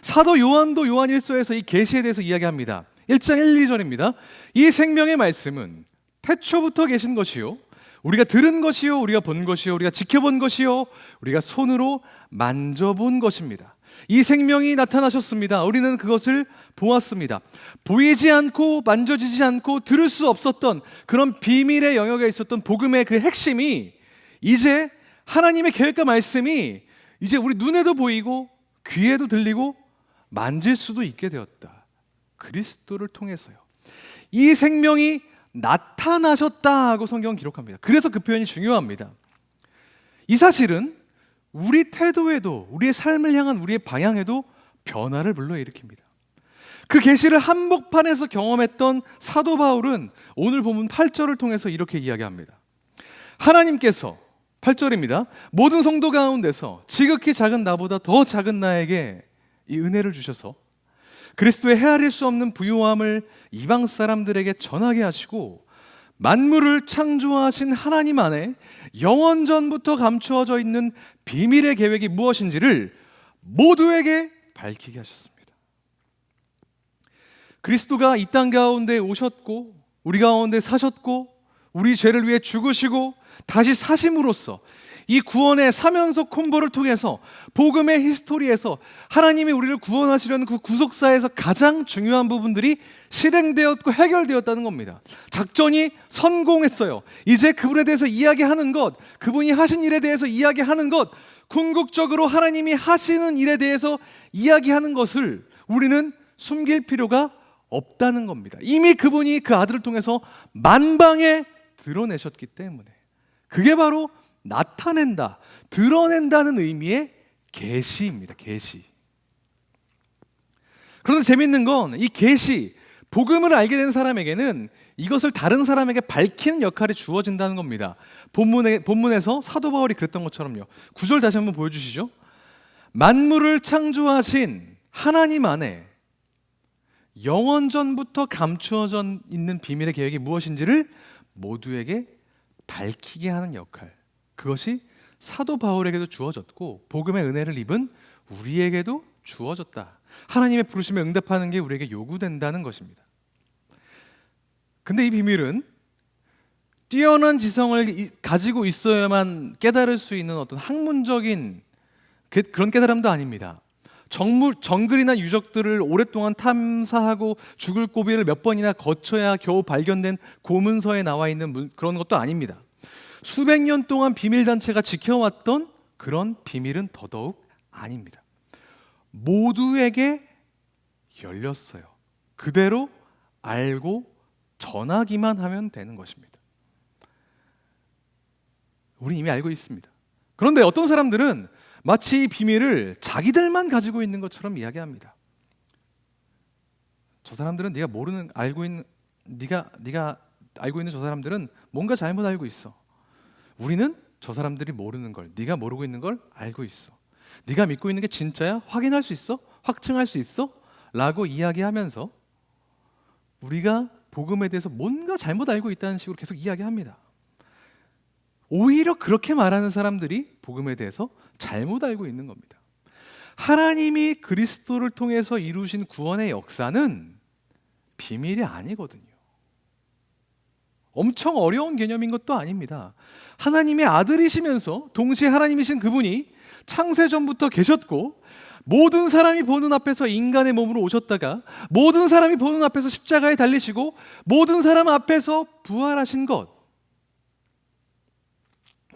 Speaker 3: 사도 요한도 요한 1서에서 이 계시에 대해서 이야기합니다. 1장 1, 2절입니다. 이 생명의 말씀은 태초부터 계신 것이요 우리가 들은 것이요 우리가 본 것이요 우리가 지켜본 것이요 우리가 손으로 만져본 것입니다. 이 생명이 나타나셨습니다. 우리는 그것을 보았습니다. 보이지 않고 만져지지 않고 들을 수 없었던 그런 비밀의 영역에 있었던 복음의 그 핵심이 이제 하나님의 계획과 말씀이 이제 우리 눈에도 보이고 귀에도 들리고 만질 수도 있게 되었다. 그리스도를 통해서요. 이 생명이 나타나셨다 하고 성경은 기록합니다. 그래서 그 표현이 중요합니다. 이 사실은 우리 태도에도 우리의 삶을 향한 우리의 방향에도 변화를 불러일으킵니다. 그 계시를 한복판에서 경험했던 사도 바울은 오늘 본문 8절을 통해서 이렇게 이야기합니다. 하나님께서 8절입니다. 모든 성도 가운데서 지극히 작은 나보다 더 작은 나에게 이 은혜를 주셔서 그리스도의 헤아릴 수 없는 부요함을 이방 사람들에게 전하게 하시고 만물을 창조하신 하나님 안에 영원 전부터 감추어져 있는 비밀의 계획이 무엇인지를 모두에게 밝히게 하셨습니다. 그리스도가 이 땅 가운데 오셨고 우리 가운데 사셨고 우리 죄를 위해 죽으시고 다시 사심으로써 이 구원의 3연속 콤보를 통해서 복음의 히스토리에서 하나님이 우리를 구원하시려는 그 구속사에서 가장 중요한 부분들이 실행되었고 해결되었다는 겁니다. 작전이 성공했어요. 이제 그분에 대해서 이야기하는 것, 그분이 하신 일에 대해서 이야기하는 것, 궁극적으로 하나님이 하시는 일에 대해서 이야기하는 것을 우리는 숨길 필요가 없다는 겁니다. 이미 그분이 그 아들을 통해서 만방에 드러내셨기 때문에 그게 바로 나타낸다, 드러낸다는 의미의 계시입니다. 계시. 그런데 재밌는 건 이 계시, 복음을 알게 된 사람에게는 이것을 다른 사람에게 밝히는 역할이 주어진다는 겁니다. 본문에서 사도 바울이 그랬던 것처럼요. 9절 다시 한번 보여주시죠. 만물을 창조하신 하나님 안에 영원전부터 감추어져 있는 비밀의 계획이 무엇인지를 모두에게 밝히게 하는 역할, 그것이 사도 바울에게도 주어졌고 복음의 은혜를 입은 우리에게도 주어졌다. 하나님의 부르심에 응답하는 게 우리에게 요구된다는 것입니다. 근데 이 비밀은 뛰어난 지성을 가지고 있어야만 깨달을 수 있는 어떤 학문적인 그런 깨달음도 아닙니다. 정글이나 유적들을 오랫동안 탐사하고 죽을 고비를 몇 번이나 거쳐야 겨우 발견된 고문서에 나와 있는 그런 것도 아닙니다. 수백 년 동안 비밀단체가 지켜왔던 그런 비밀은 더더욱 아닙니다. 모두에게 열렸어요. 그대로 알고 전하기만 하면 되는 것입니다. 우리 이미 알고 있습니다. 그런데 어떤 사람들은 마치 이 비밀을 자기들만 가지고 있는 것처럼 이야기합니다. 저 사람들은 네가 알고 있는 저 사람들은 뭔가 잘못 알고 있어. 우리는 저 사람들이 모르는 걸, 네가 모르고 있는 걸 알고 있어. 네가 믿고 있는 게 진짜야? 확인할 수 있어? 확증할 수 있어? 라고 이야기하면서 우리가 복음에 대해서 뭔가 잘못 알고 있다는 식으로 계속 이야기합니다. 오히려 그렇게 말하는 사람들이 복음에 대해서 잘못 알고 있는 겁니다. 하나님이 그리스도를 통해서 이루신 구원의 역사는 비밀이 아니거든요. 엄청 어려운 개념인 것도 아닙니다. 하나님의 아들이시면서 동시에 하나님이신 그분이 창세전부터 계셨고 모든 사람이 보는 앞에서 인간의 몸으로 오셨다가 모든 사람이 보는 앞에서 십자가에 달리시고 모든 사람 앞에서 부활하신 것,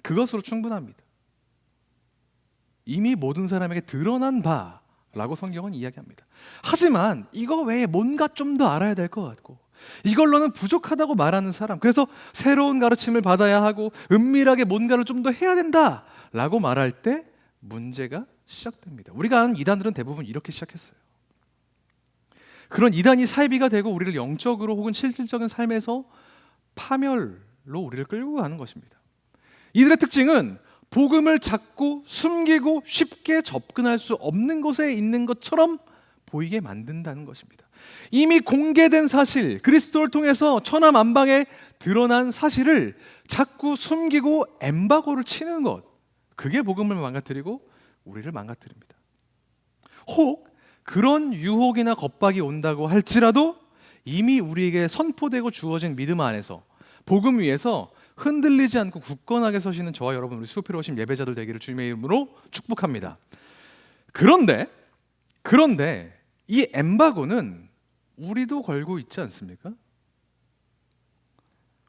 Speaker 3: 그것으로 충분합니다. 이미 모든 사람에게 드러난 바라고 성경은 이야기합니다. 하지만 이거 외에 뭔가 좀 더 알아야 될 것 같고 이걸로는 부족하다고 말하는 사람, 그래서 새로운 가르침을 받아야 하고 은밀하게 뭔가를 좀 더 해야 된다라고 말할 때 문제가 시작됩니다. 우리가 아는 이단들은 대부분 이렇게 시작했어요. 그런 이단이 사이비가 되고 우리를 영적으로 혹은 실질적인 삶에서 파멸로 우리를 끌고 가는 것입니다. 이들의 특징은 복음을 자꾸 숨기고 쉽게 접근할 수 없는 곳에 있는 것처럼 보이게 만든다는 것입니다. 이미 공개된 사실, 그리스도를 통해서 천하만방에 드러난 사실을 자꾸 숨기고 엠바고를 치는 것, 그게 복음을 망가뜨리고 우리를 망가뜨립니다. 혹 그런 유혹이나 겁박이 온다고 할지라도 이미 우리에게 선포되고 주어진 믿음 안에서 복음 위에서 흔들리지 않고 굳건하게 서시는 저와 여러분, 우리 수요필에 오신 예배자들 되기를 주님의 이름으로 축복합니다. 그런데 이 엠바고는 우리도 걸고 있지 않습니까?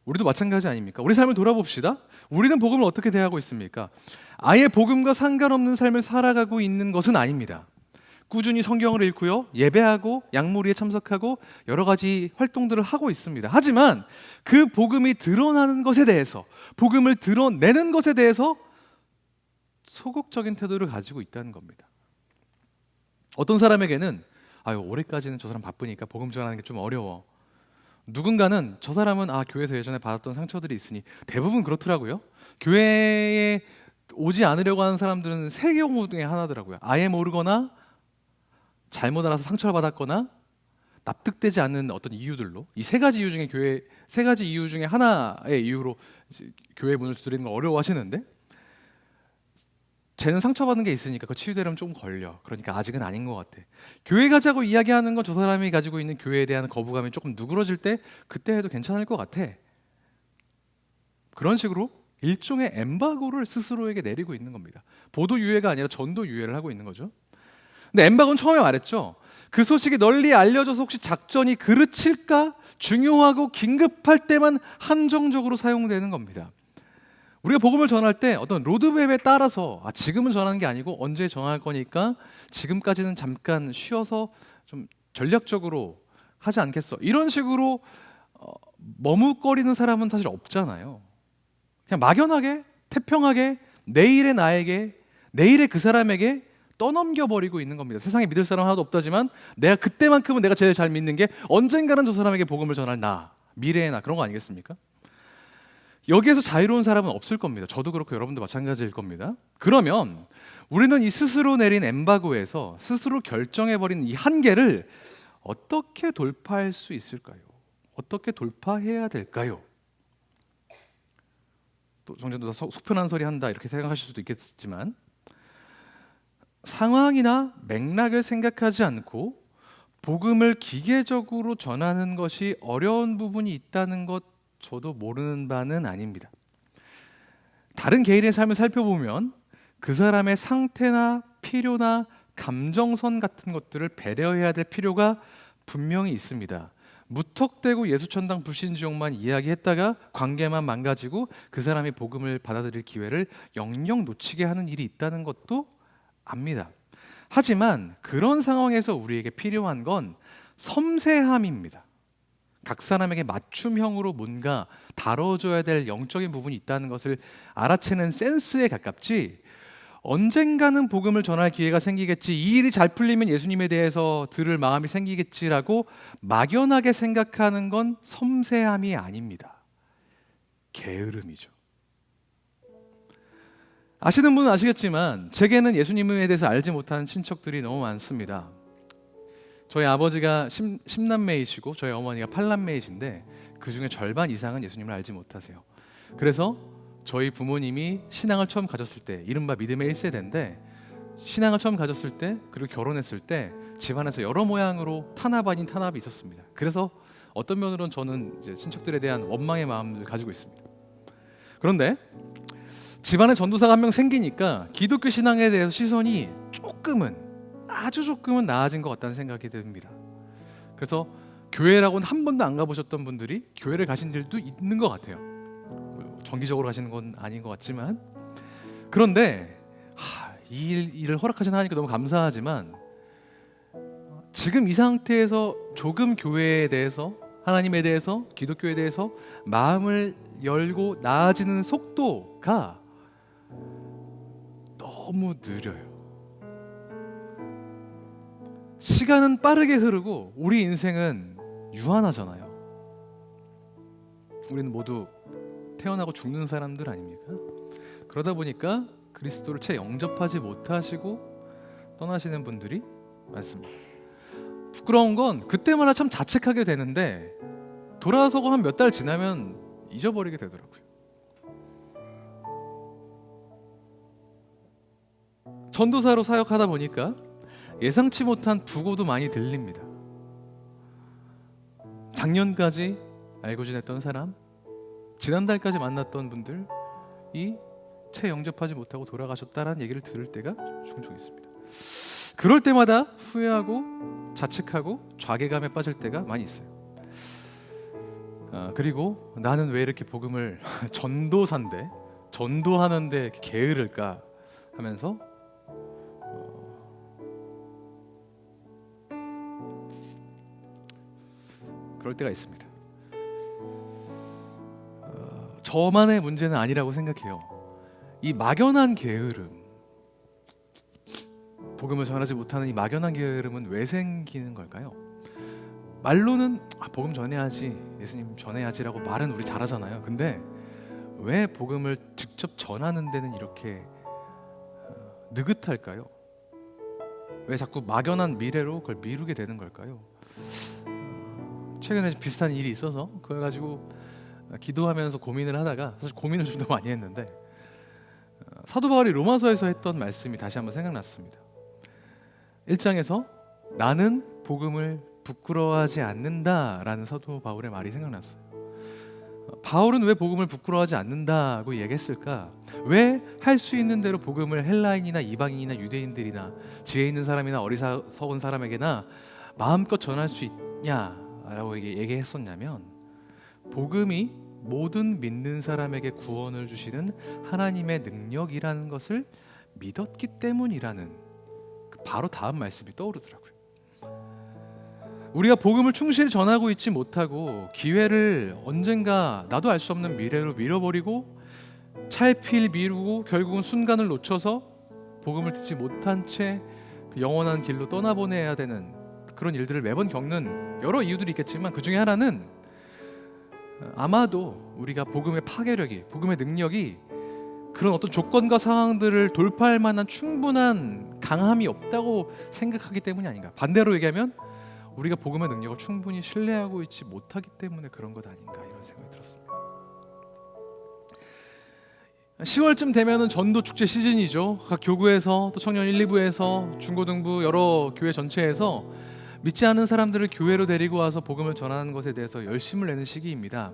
Speaker 3: 우리도 마찬가지 아닙니까? 우리 삶을 돌아봅시다. 우리는 복음을 어떻게 대하고 있습니까? 아예 복음과 상관없는 삶을 살아가고 있는 것은 아닙니다. 꾸준히 성경을 읽고요, 예배하고 양무리에 참석하고 여러 가지 활동들을 하고 있습니다. 하지만 그 복음이 드러나는 것에 대해서, 복음을 드러내는 것에 대해서 소극적인 태도를 가지고 있다는 겁니다. 어떤 사람에게는 올해까지는 저 사람 바쁘니까 복음 전하는 게 좀 어려워. 누군가는 저 사람은 교회에서 예전에 받았던 상처들이 있으니, 대부분 그렇더라고요. 교회에 오지 않으려고 하는 사람들은 세 경우 중에 하나더라고요. 아예 모르거나 잘못 알아서 상처를 받았거나 납득되지 않는 어떤 이유들로, 이 세 가지 이유 중에 하나의 이유로 교회 문을 두드리는 걸 어려워하시는데, 쟤는 상처받은 게 있으니까 그거 치유되려면 조금 걸려. 그러니까 아직은 아닌 것 같아. 교회 가자고 이야기하는 건 저 사람이 가지고 있는 교회에 대한 거부감이 조금 누그러질 때 그때 해도 괜찮을 것 같아. 그런 식으로 일종의 엠바고를 스스로에게 내리고 있는 겁니다. 보도 유예가 아니라 전도 유예를 하고 있는 거죠. 근데 엠바고는 처음에 말했죠. 그 소식이 널리 알려져서 혹시 작전이 그르칠까 중요하고 긴급할 때만 한정적으로 사용되는 겁니다. 우리가 복음을 전할 때 어떤 로드맵에 따라서 지금은 전하는 게 아니고 언제 전할 거니까 지금까지는 잠깐 쉬어서 좀 전략적으로 하지 않겠어, 이런 식으로 머뭇거리는 사람은 사실 없잖아요. 그냥 막연하게 태평하게 내일의 나에게, 내일의 그 사람에게 떠넘겨 버리고 있는 겁니다. 세상에 믿을 사람 하나도 없다지만 내가 그때만큼은 내가 제일 잘 믿는 게 언젠가는 저 사람에게 복음을 전할 나, 미래의 나, 그런 거 아니겠습니까? 여기에서 자유로운 사람은 없을 겁니다. 저도 그렇고 여러분도 마찬가지일 겁니다. 그러면 우리는 이 스스로 내린 엠바고에서 스스로 결정해버린 이 한계를 어떻게 돌파할 수 있을까요? 어떻게 돌파해야 될까요? 또 정전도 속편한 소리 한다 이렇게 생각하실 수도 있겠지만, 상황이나 맥락을 생각하지 않고 복음을 기계적으로 전하는 것이 어려운 부분이 있다는 것 저도 모르는 바는 아닙니다. 다른 개인의 삶을 살펴보면 그 사람의 상태나 필요나 감정선 같은 것들을 배려해야 될 필요가 분명히 있습니다. 무턱대고 예수천당 불신지옥만 이야기했다가 관계만 망가지고 그 사람이 복음을 받아들일 기회를 영영 놓치게 하는 일이 있다는 것도 압니다. 하지만 그런 상황에서 우리에게 필요한 건 섬세함입니다. 각 사람에게 맞춤형으로 뭔가 다뤄줘야 될 영적인 부분이 있다는 것을 알아채는 센스에 가깝지, 언젠가는 복음을 전할 기회가 생기겠지, 이 일이 잘 풀리면 예수님에 대해서 들을 마음이 생기겠지라고 막연하게 생각하는 건 섬세함이 아닙니다. 게으름이죠. 아시는 분은 아시겠지만 제게는 예수님에 대해서 알지 못하는 친척들이 너무 많습니다. 저희 아버지가 10남매이시고 저희 어머니가 8남매이신데 그 중에 절반 이상은 예수님을 알지 못하세요. 그래서 저희 부모님이 신앙을 처음 가졌을 때, 이른바 믿음의 1세대인데 신앙을 처음 가졌을 때 그리고 결혼했을 때 집안에서 여러 모양으로 탄압 아닌 탄압이 있었습니다. 그래서 어떤 면으로는 저는 이제 친척들에 대한 원망의 마음을 가지고 있습니다. 그런데 집안에 전도사가 한 명 생기니까 기독교 신앙에 대해서 시선이 아주 조금은 나아진 것 같다는 생각이 듭니다. 그래서 교회라고는 한 번도 안 가보셨던 분들이 교회를 가신 일도 있는 것 같아요. 정기적으로 가시는 건 아닌 것 같지만, 그런데 이 일을 허락하신 하나님께 너무 감사하지만 지금 이 상태에서 조금 교회에 대해서, 하나님에 대해서, 기독교에 대해서 마음을 열고 나아지는 속도가 너무 느려요. 시간은 빠르게 흐르고 우리 인생은 유한하잖아요. 우리는 모두 태어나고 죽는 사람들 아닙니까? 그러다 보니까 그리스도를 채 영접하지 못하시고 떠나시는 분들이 많습니다. 부끄러운 건 그때마다 참 자책하게 되는데 돌아서고 한 몇 달 지나면 잊어버리게 되더라고요. 전도사로 사역하다 보니까 예상치 못한 부고도 많이 들립니다. 작년까지 알고 지냈던 사람, 지난달까지 만났던 분들이 채 영접하지 못하고 돌아가셨다라는 얘기를 들을 때가 종종 있습니다. 그럴 때마다 후회하고 자책하고 좌계감에 빠질 때가 많이 있어요. 그리고 나는 왜 이렇게 복음을 전도사인데 전도하는데 이렇게 게으를까 하면서 그럴 때가 있습니다. 저만의 문제는 아니라고 생각해요. 이 막연한 게으름, 복음을 전하지 못하는 이 막연한 게으름은 왜 생기는 걸까요? 말로는 복음 전해야지, 예수님 전해야지라고 말은 우리 잘하잖아요. 근데 왜 복음을 직접 전하는 데는 이렇게 느긋할까요? 왜 자꾸 막연한 미래로 그걸 미루게 되는 걸까요? 최근에 비슷한 일이 있어서 그걸 가지고 기도하면서 고민을 하다가, 사실 고민을 좀 더 많이 했는데 사도 바울이 로마서에서 했던 말씀이 다시 한번 생각났습니다. 1장에서 나는 복음을 부끄러워하지 않는다라는 사도 바울의 말이 생각났어요. 바울은 왜 복음을 부끄러워하지 않는다고 얘기했을까? 왜 할 수 있는 대로 복음을 헬라인이나 이방인이나 유대인들이나 지혜 있는 사람이나 어리석은 사람에게나 마음껏 전할 수 있냐라고 얘기했었냐면, 복음이 모든 믿는 사람에게 구원을 주시는 하나님의 능력이라는 것을 믿었기 때문이라는 바로 다음 말씀이 떠오르더라고요. 우리가 복음을 충실히 전하고 있지 못하고 기회를 언젠가 나도 알 수 없는 미래로 밀어버리고 찰필 미루고 결국은 순간을 놓쳐서 복음을 듣지 못한 채 그 영원한 길로 떠나보내야 되는 그런 일들을 매번 겪는 여러 이유들이 있겠지만 그 중에 하나는 아마도 우리가 복음의 파괴력이, 복음의 능력이 그런 어떤 조건과 상황들을 돌파할 만한 충분한 강함이 없다고 생각하기 때문이 아닌가. 반대로 얘기하면 우리가 복음의 능력을 충분히 신뢰하고 있지 못하기 때문에 그런 것 아닌가, 이런 생각이 들었습니다. 10월쯤 되면은 전도 축제 시즌이죠. 각 교구에서 또 청년 1, 2부에서 중고등부 여러 교회 전체에서 믿지 않는 사람들을 교회로 데리고 와서 복음을 전하는 것에 대해서 열심을 내는 시기입니다.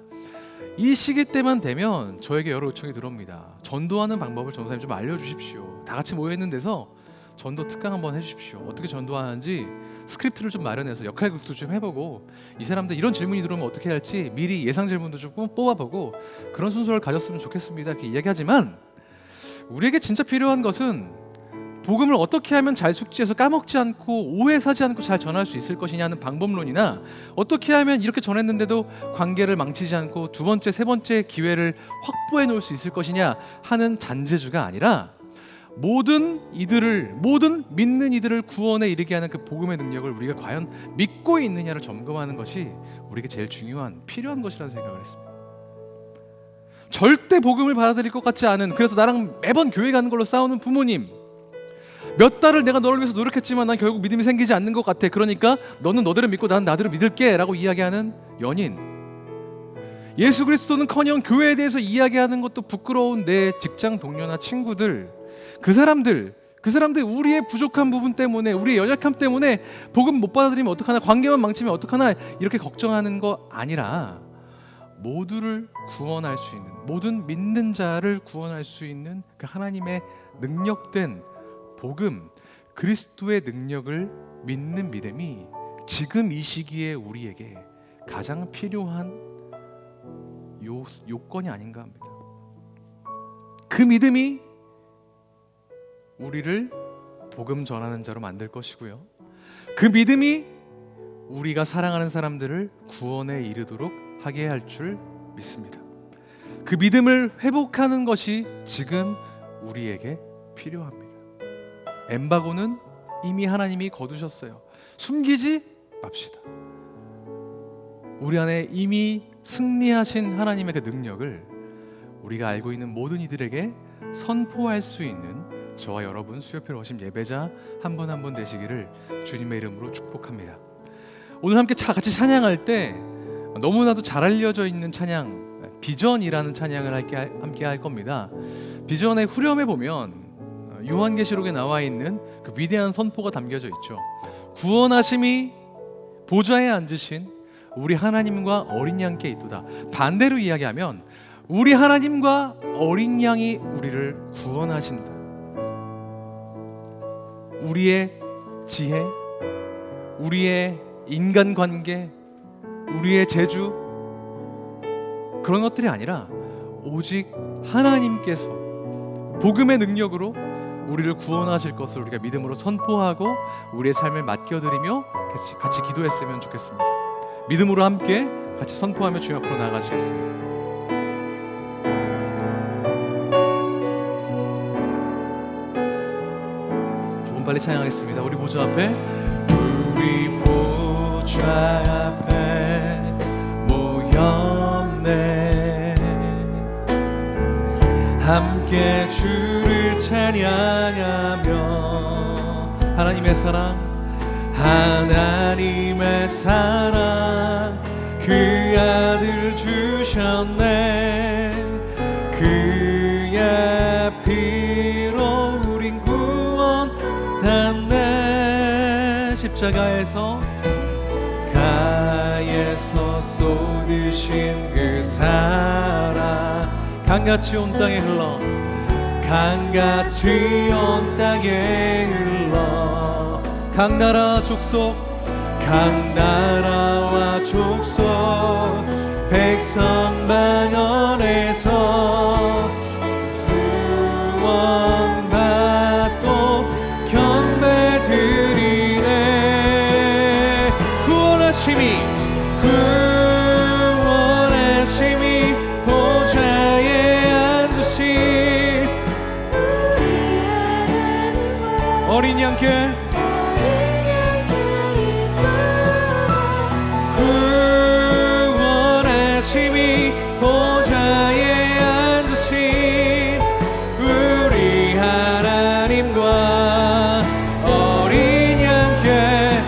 Speaker 3: 이 시기 때만 되면 저에게 여러 요청이 들어옵니다. 전도하는 방법을 전도사님 좀 알려주십시오. 다 같이 모여있는 데서 전도 특강 한번 해주십시오. 어떻게 전도하는지 스크립트를 좀 마련해서 역할극도 좀 해보고, 이 사람들 이런 질문이 들어오면 어떻게 할지 미리 예상 질문도 좀 뽑아보고 그런 순서를 가졌으면 좋겠습니다, 이렇게 이야기하지만, 우리에게 진짜 필요한 것은 복음을 어떻게 하면 잘 숙지해서 까먹지 않고 오해 사지 않고 잘 전할 수 있을 것이냐는 방법론이나, 어떻게 하면 이렇게 전했는데도 관계를 망치지 않고 두 번째, 세 번째 기회를 확보해 놓을 수 있을 것이냐 하는 잔재주가 아니라, 모든 믿는 이들을 구원에 이르게 하는 그 복음의 능력을 우리가 과연 믿고 있느냐를 점검하는 것이 우리에게 제일 중요한, 필요한 것이라는 생각을 했습니다. 절대 복음을 받아들일 것 같지 않은, 그래서 나랑 매번 교회 가는 걸로 싸우는 부모님, 몇 달을 내가 너를 위해서 노력했지만 난 결국 믿음이 생기지 않는 것 같아, 그러니까 너는 너대로 믿고 나는 나대로 믿을게 라고 이야기하는 연인, 예수 그리스도는커녕 교회에 대해서 이야기하는 것도 부끄러운 내 직장 동료나 친구들, 그 사람들 우리의 부족한 부분 때문에, 우리의 연약함 때문에 복음 못 받아들이면 어떡하나, 관계만 망치면 어떡하나 이렇게 걱정하는 거 아니라, 모두를 구원할 수 있는, 모든 믿는 자를 구원할 수 있는 그 하나님의 능력된 복음, 그리스도의 능력을 믿는 믿음이 지금 이 시기에 우리에게 가장 필요한 요건이 아닌가 합니다. 그 믿음이 우리를 복음 전하는 자로 만들 것이고요, 그 믿음이 우리가 사랑하는 사람들을 구원에 이르도록 하게 할 줄 믿습니다. 그 믿음을 회복하는 것이 지금 우리에게 필요합니다. 엠바고는 이미 하나님이 거두셨어요. 숨기지 맙시다. 우리 안에 이미 승리하신 하나님의 그 능력을 우리가 알고 있는 모든 이들에게 선포할 수 있는 저와 여러분, 수요필 워십 예배자 한 분 한 분 되시기를 주님의 이름으로 축복합니다. 오늘 함께 같이 찬양할 때 너무나도 잘 알려져 있는 찬양, 비전이라는 찬양을 함께 할 겁니다. 비전의 후렴에 보면 요한계시록에 나와 있는 그 위대한 선포가 담겨져 있죠. 구원하심이 보좌에 앉으신 우리 하나님과 어린 양께 있도다. 반대로 이야기하면 우리 하나님과 어린 양이 우리를 구원하신다. 우리의 지혜, 우리의 인간관계, 우리의 재주, 그런 것들이 아니라 오직 하나님께서 복음의 능력으로 우리를 구원하실 것을 우리가 믿음으로 선포하고 우리의 삶을 맡겨드리며 같이 기도했으면 좋겠습니다. 믿음으로 함께 같이 선포하며 주님 앞으로 나아가시겠습니다. 조금 빨리 찬양하겠습니다. 우리 보좌 앞에, 우리 보좌 앞에 모였네. 함께 주를 찬양하며 하나님의 사랑, 하나님의 사랑, 그 아들 주셨네. 그의 피로 우린 구원 받네. 십자가에서 쏟으신 그 사랑, 강같이 온 땅에 흘러, 강같이 온 땅에 흘러, 각 나라 족속, 각 나라와 족속, 백성 방언에서 구원받고 경배드리네. 구원하심이 보좌에 앉으신 어린 양께 구원하심이 보좌에 앉으신 우리 하나님과 어린 양께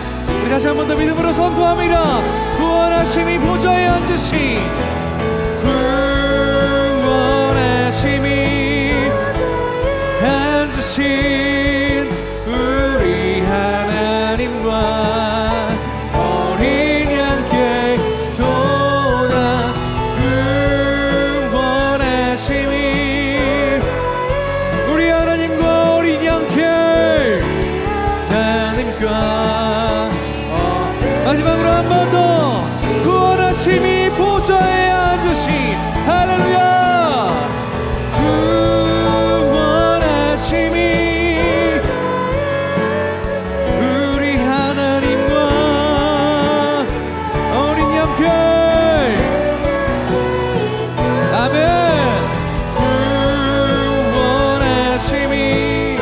Speaker 3: 우리 다시 한 번 더 믿음으로 선포합니다. 구원하심이 보좌에 앉으신 구원하심이 앉으신 우리 하나님과 어린 양께 도다 구원하심이 우리 하나님과 어린 양께 하나님과 마지막으로 한 번 더 구원하심이 보좌에 앉으신 할렐루야 구원하심이 우리 하나님과 어린 양께 아멘 구원하심이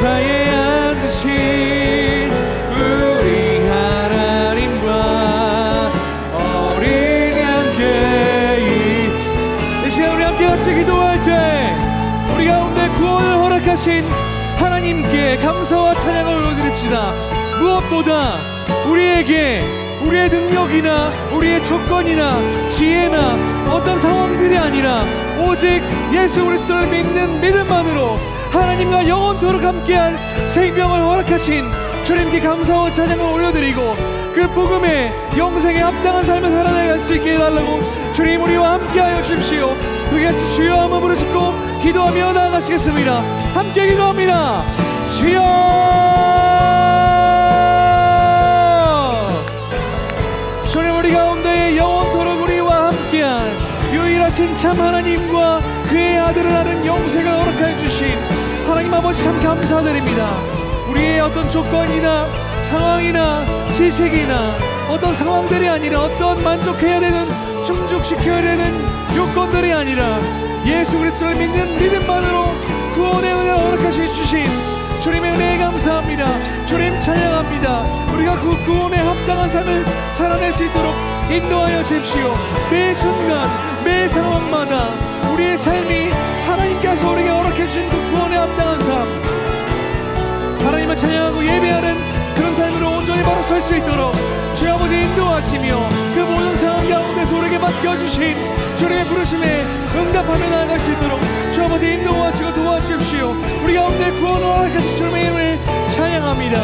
Speaker 3: 좌에 앉으신 우리 하나님과 어린 양께 이 시간 우리 함께 같이 기도할 때 우리 가운데 구원을 허락하신 하나님께 감사와 찬양을 올려드립시다. 무엇보다 우리에게 우리의 능력이나 우리의 조건이나 지혜나 어떤 상황들이 아니라 오직 예수 그리스도를 믿는 믿음만으로 하나님과 영원토록 함께할 생명을 허락하신 주님께 감사와 찬양을 올려드리고 그 복음의 영생에 합당한 삶을 살아나갈 수 있게 해달라고 주님 우리와 함께하여 주십시오. 우리 같이 주여 한번 부르짖고 기도하며 나아가시겠습니다. 함께 기도합니다. 주여 주님 우리 가운데 영원토록 우리와 함께한 유일하신 참 하나님과 그의 아들을 아는 영생을 허락하여 주신 하나님 아버지 참 감사드립니다. 우리의 어떤 조건이나 상황이나 지식이나 어떤 상황들이 아니라 어떤 만족해야 되는 충족시켜야 되는 요건들이 아니라 예수 그리스도를 믿는 믿음만으로 구원의 은혜를 허락하시 주신 주님의 은혜에 감사합니다. 주님 찬양합니다. 우리가 그 구원에 합당한 삶을 살아낼 수 있도록 인도하여 주십시오. 매 순간 매 상황마다 우리의 삶이 하나님께서 우리에게 허락해 주신 그 구원에 합당한 삶 하나님을 찬양하고 예배하는 그런 삶으로 온전히 바로 설 수 있도록 주 아버지 인도하시며 그 모든 상황 가운데서 우리에게 맡겨주신 주님의 부르심에 응답하며 나아갈 수 있도록 주 아버지 인도하시고 도와주십시오. 우리 가운데 구원을 허락하신 주님의 이름을 찬양합니다.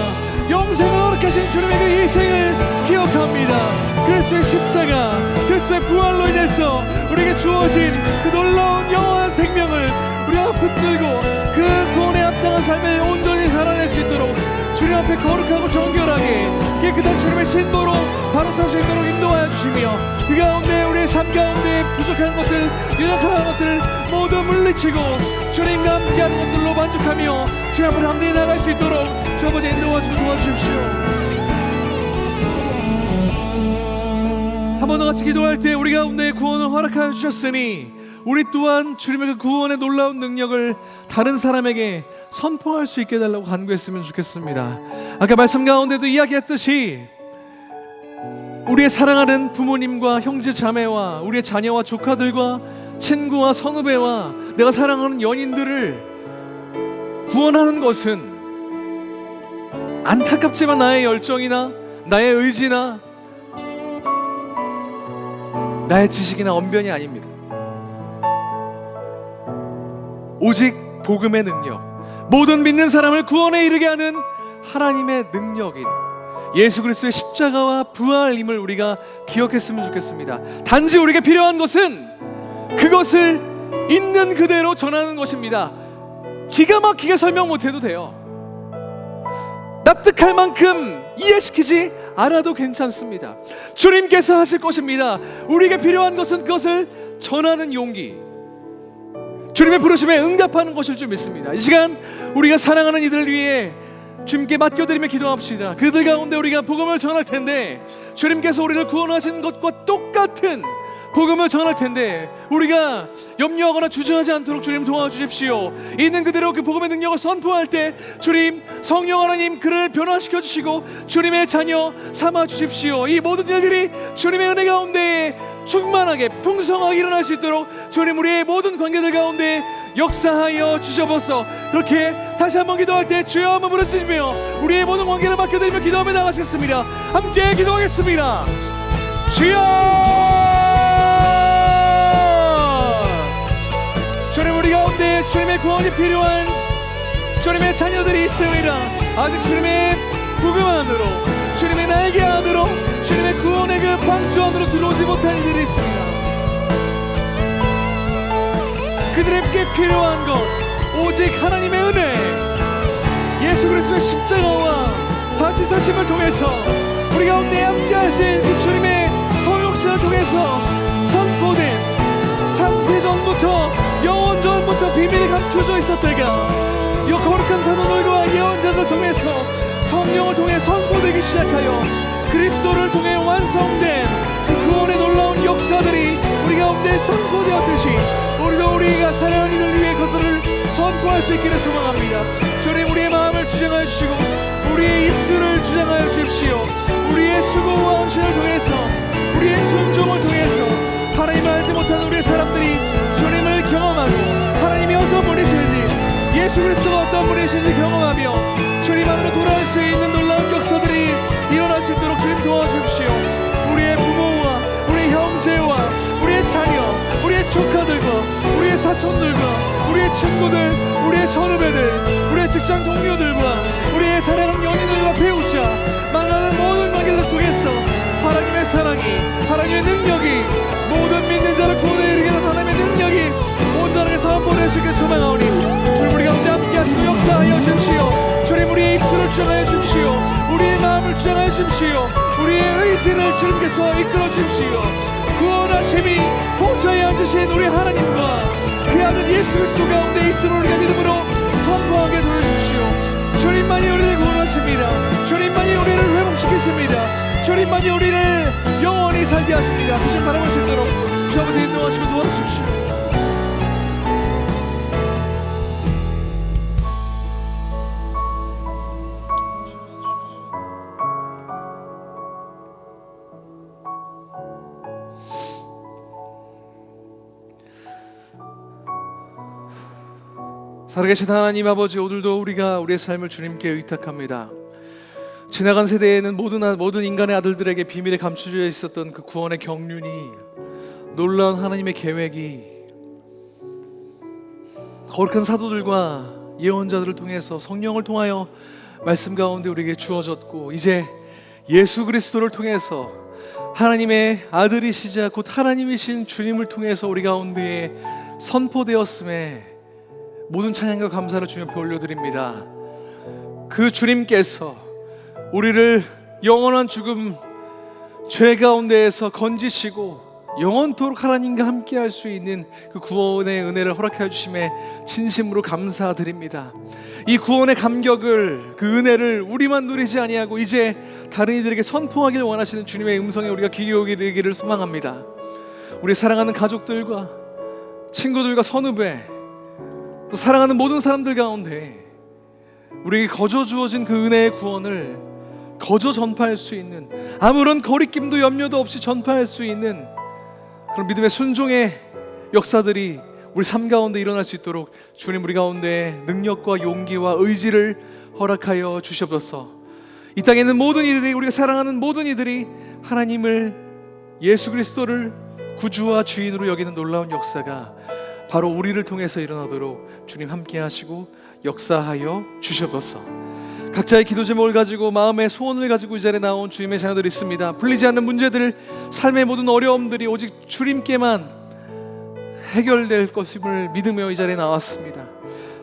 Speaker 3: 영생을 허락하신 주님의 그 희생을 기억합니다. 그리스도의 십자가 그리스도의 부활로 인해서 우리에게 주어진 그 놀라운 영원한 생명을 우리가 붙들고 그 구원에 합당한 삶을 온전히 살아낼 수 있도록 주님 앞에 거룩하고 정결하게 깨끗한 주님의 신도로 바로 설 수 있도록 인도하여 주시며 그 가운데 우리의 삶 가운데 부족한 것들 유력한 것들 모두 물리치고 주님과 함께하는 것들로 만족하며 주님 앞으로 함께 나아갈 수 있도록 주 아버지 인도하시고 도와주십시오. 한 번 더 같이 기도할 때 우리 가운데 구원을 허락하여 주셨으니 우리 또한 주님의 그 구원의 놀라운 능력을 다른 사람에게 선포할 수 있게 해달라고 간구했으면 좋겠습니다. 아까 말씀 가운데도 이야기했듯이 우리의 사랑하는 부모님과 형제 자매와 우리의 자녀와 조카들과 친구와 선후배와 내가 사랑하는 연인들을 구원하는 것은 안타깝지만 나의 열정이나 나의 의지나 나의 지식이나 언변이 아닙니다. 오직 복음의 능력, 모든 믿는 사람을 구원에 이르게 하는 하나님의 능력인 예수 그리스도의 십자가와 부활임을 우리가 기억했으면 좋겠습니다. 단지 우리에게 필요한 것은 그것을 있는 그대로 전하는 것입니다. 기가 막히게 설명 못해도 돼요. 납득할 만큼 이해시키지 않아도 괜찮습니다. 주님께서 하실 것입니다. 우리에게 필요한 것은 그것을 전하는 용기, 주님의 부르심에 응답하는 것일 줄 믿습니다. 이 시간 우리가 사랑하는 이들을 위해 주님께 맡겨드리며 기도합시다. 그들 가운데 우리가 복음을 전할 텐데 주님께서 우리를 구원하신 것과 똑같은 복음을 전할 텐데 우리가 염려하거나 주저하지 않도록 주님 도와주십시오. 있는 그대로 그 복음의 능력을 선포할 때 주님 성령 하나님 그를 변화시켜 주시고 주님의 자녀 삼아 주십시오. 이 모든 일들이 주님의 은혜 가운데 충만하게 풍성하게 일어날 수 있도록 주님 우리의 모든 관계들 가운데 역사하여 주셔버서. 그렇게 다시 한번 기도할 때 주여 한번 부르시며 우리의 모든 관계를 맡겨드리며 기도하며 나가시겠습니다. 함께 기도하겠습니다. 주여, 주님 우리 가운데 주님의 구원이 필요한 주님의 자녀들이 있습니다. 아직 주님의 복음 안으로, 주님의 날개 안으로, 주님의 구원의 그 방주 안으로 들어오지 못한 이들이 있습니다. 그들에게 필요한 것 오직 하나님의 은혜, 예수 그리스도의 십자가와 다시 사심을 통해서 우리 가운데 함께 하신 그 주님의 소욕신을 통해서 선포된 창세전부터 영원전부터 비밀이 감춰져 있었다가 이 거룩한 사도들과 예언자들 통해서 성령을 통해 선포되기 시작하여 그리스도를 통해 완성된 그 구원의 놀라운 역사들이 우리 가운데 선포되었듯이 우리도 우리가 사랑하는 이를 위해 그것을 선포할 수 있기를 소망합니다. 주님 우리의 마음을 주장하여 주시고 우리의 입술을 주장하여 주십시오. 우리의 수고와 헌신을 통해서 우리의 순종을 통해서 하나님을 알지 못한 우리의 사람들이 주님을 경험하고 하나님이 어떤 분이신지 예수 그리스도가 어떤 분이신지 경험하며 주님 안으로 돌아올 수 있는 놀라운 역사들이 일어날 수 있도록 주님 도와주십시오. 우리의 부모와 우리의 형제와 우리의 자녀, 우리의 조카들과 우리의 사촌들과 우리의 친구들, 우리의 선후배들, 우리의 직장 동료들과 우리의 사랑하는 연인들과 배우자 만나는 모든 관계들 속에서 하나님의 사랑이, 하나님의 능력이 모든 믿는 자를 구원에 이르게 하는 하나님의 능력이 온 자에게서 선포될 수 있게 소망하오니 주님 우리 가운데 함께 하시고 역사하여 주십시오. 주님 우리의 입술을 주장하여 주십시오. 우리의 마음을 주장하여 주십시오. 우리의 의지를 주님께서 이끌어 주십시오. 구원하심이 보좌에 앉으신 우리 하나님과 그 아들 예수 그리스도 가운데 있음을 우리가 믿음으로 선포하게 도와주십시오. 주님만이 우리를 구원하십니다. 주님만이 우리를 회복시키십니다. 주님만이 우리를 영원히 살게 하십니다. 그 주 바라볼 수 있도록 주 아버지 인도하시고 도와주십시오. 살아계신 하나님 아버지, 오늘도 우리가 우리의 삶을 주님께 의탁합니다. 지나간 세대에는 모든 인간의 아들들에게 비밀에 감추져 있었던 그 구원의 경륜이, 놀라운 하나님의 계획이 거룩한 사도들과 예언자들을 통해서 성령을 통하여 말씀 가운데 우리에게 주어졌고, 이제 예수 그리스도를 통해서 하나님의 아들이시자 곧 하나님이신 주님을 통해서 우리 가운데에 선포되었음에 모든 찬양과 감사를 주님 앞에 올려드립니다. 그 주님께서 우리를 영원한 죽음 죄 가운데에서 건지시고 영원토록 하나님과 함께할 수 있는 그 구원의 은혜를 허락하여 주심에 진심으로 감사드립니다. 이 구원의 감격을, 그 은혜를 우리만 누리지 아니하고 이제 다른 이들에게 선포하기를 원하시는 주님의 음성에 우리가 귀 기울이기를 소망합니다. 우리 사랑하는 가족들과 친구들과 선후배, 또 사랑하는 모든 사람들 가운데 우리에게 거저 주어진 그 은혜의 구원을 거저 전파할 수 있는, 아무런 거리낌도 염려도 없이 전파할 수 있는 그런 믿음의 순종의 역사들이 우리 삶 가운데 일어날 수 있도록 주님 우리 가운데 능력과 용기와 의지를 허락하여 주시옵소서. 이 땅에 있는 모든 이들이, 우리가 사랑하는 모든 이들이 하나님을, 예수 그리스도를 구주와 주인으로 여기는 놀라운 역사가 바로 우리를 통해서 일어나도록 주님 함께 하시고 역사하여 주시옵소서. 각자의 기도 제목을 가지고 마음의 소원을 가지고 이 자리에 나온 주님의 자녀들이 있습니다. 풀리지 않는 문제들, 삶의 모든 어려움들이 오직 주님께만 해결될 것임을 믿으며 이 자리에 나왔습니다.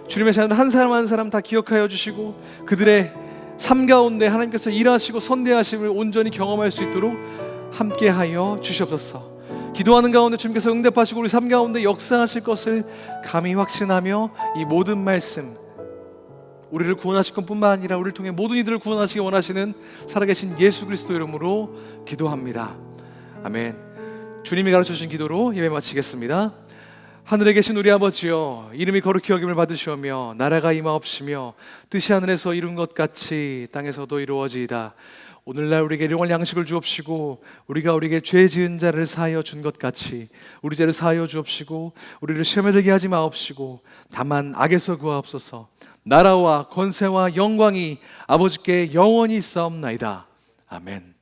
Speaker 3: 주님의 자녀들 한 사람 한 사람 다 기억하여 주시고 그들의 삶 가운데 하나님께서 일하시고 선대하심을 온전히 경험할 수 있도록 함께하여 주시옵소서. 기도하는 가운데 주님께서 응답하시고 우리 삶 가운데 역사하실 것을 감히 확신하며 이 모든 말씀, 우리를 구원하실 것뿐만 아니라 우리를 통해 모든 이들을 구원하시기 원하시는 살아계신 예수 그리스도 이름으로 기도합니다. 아멘. 주님이 가르쳐주신 기도로 예배 마치겠습니다. 하늘에 계신 우리 아버지여, 이름이 거룩히 여김을 받으시오며 나라가 임하옵시며 뜻이 하늘에서 이룬 것 같이 땅에서도 이루어지이다. 오늘날 우리에게 일용할 양식을 주옵시고 우리가 우리에게 죄 지은 자를 사하여 준 것 같이 우리 죄를 사하여 주옵시고 우리를 시험에 들게 하지 마옵시고 다만 악에서 구하옵소서. 나라와 권세와 영광이 아버지께 영원히 있사옵나이다. 아멘.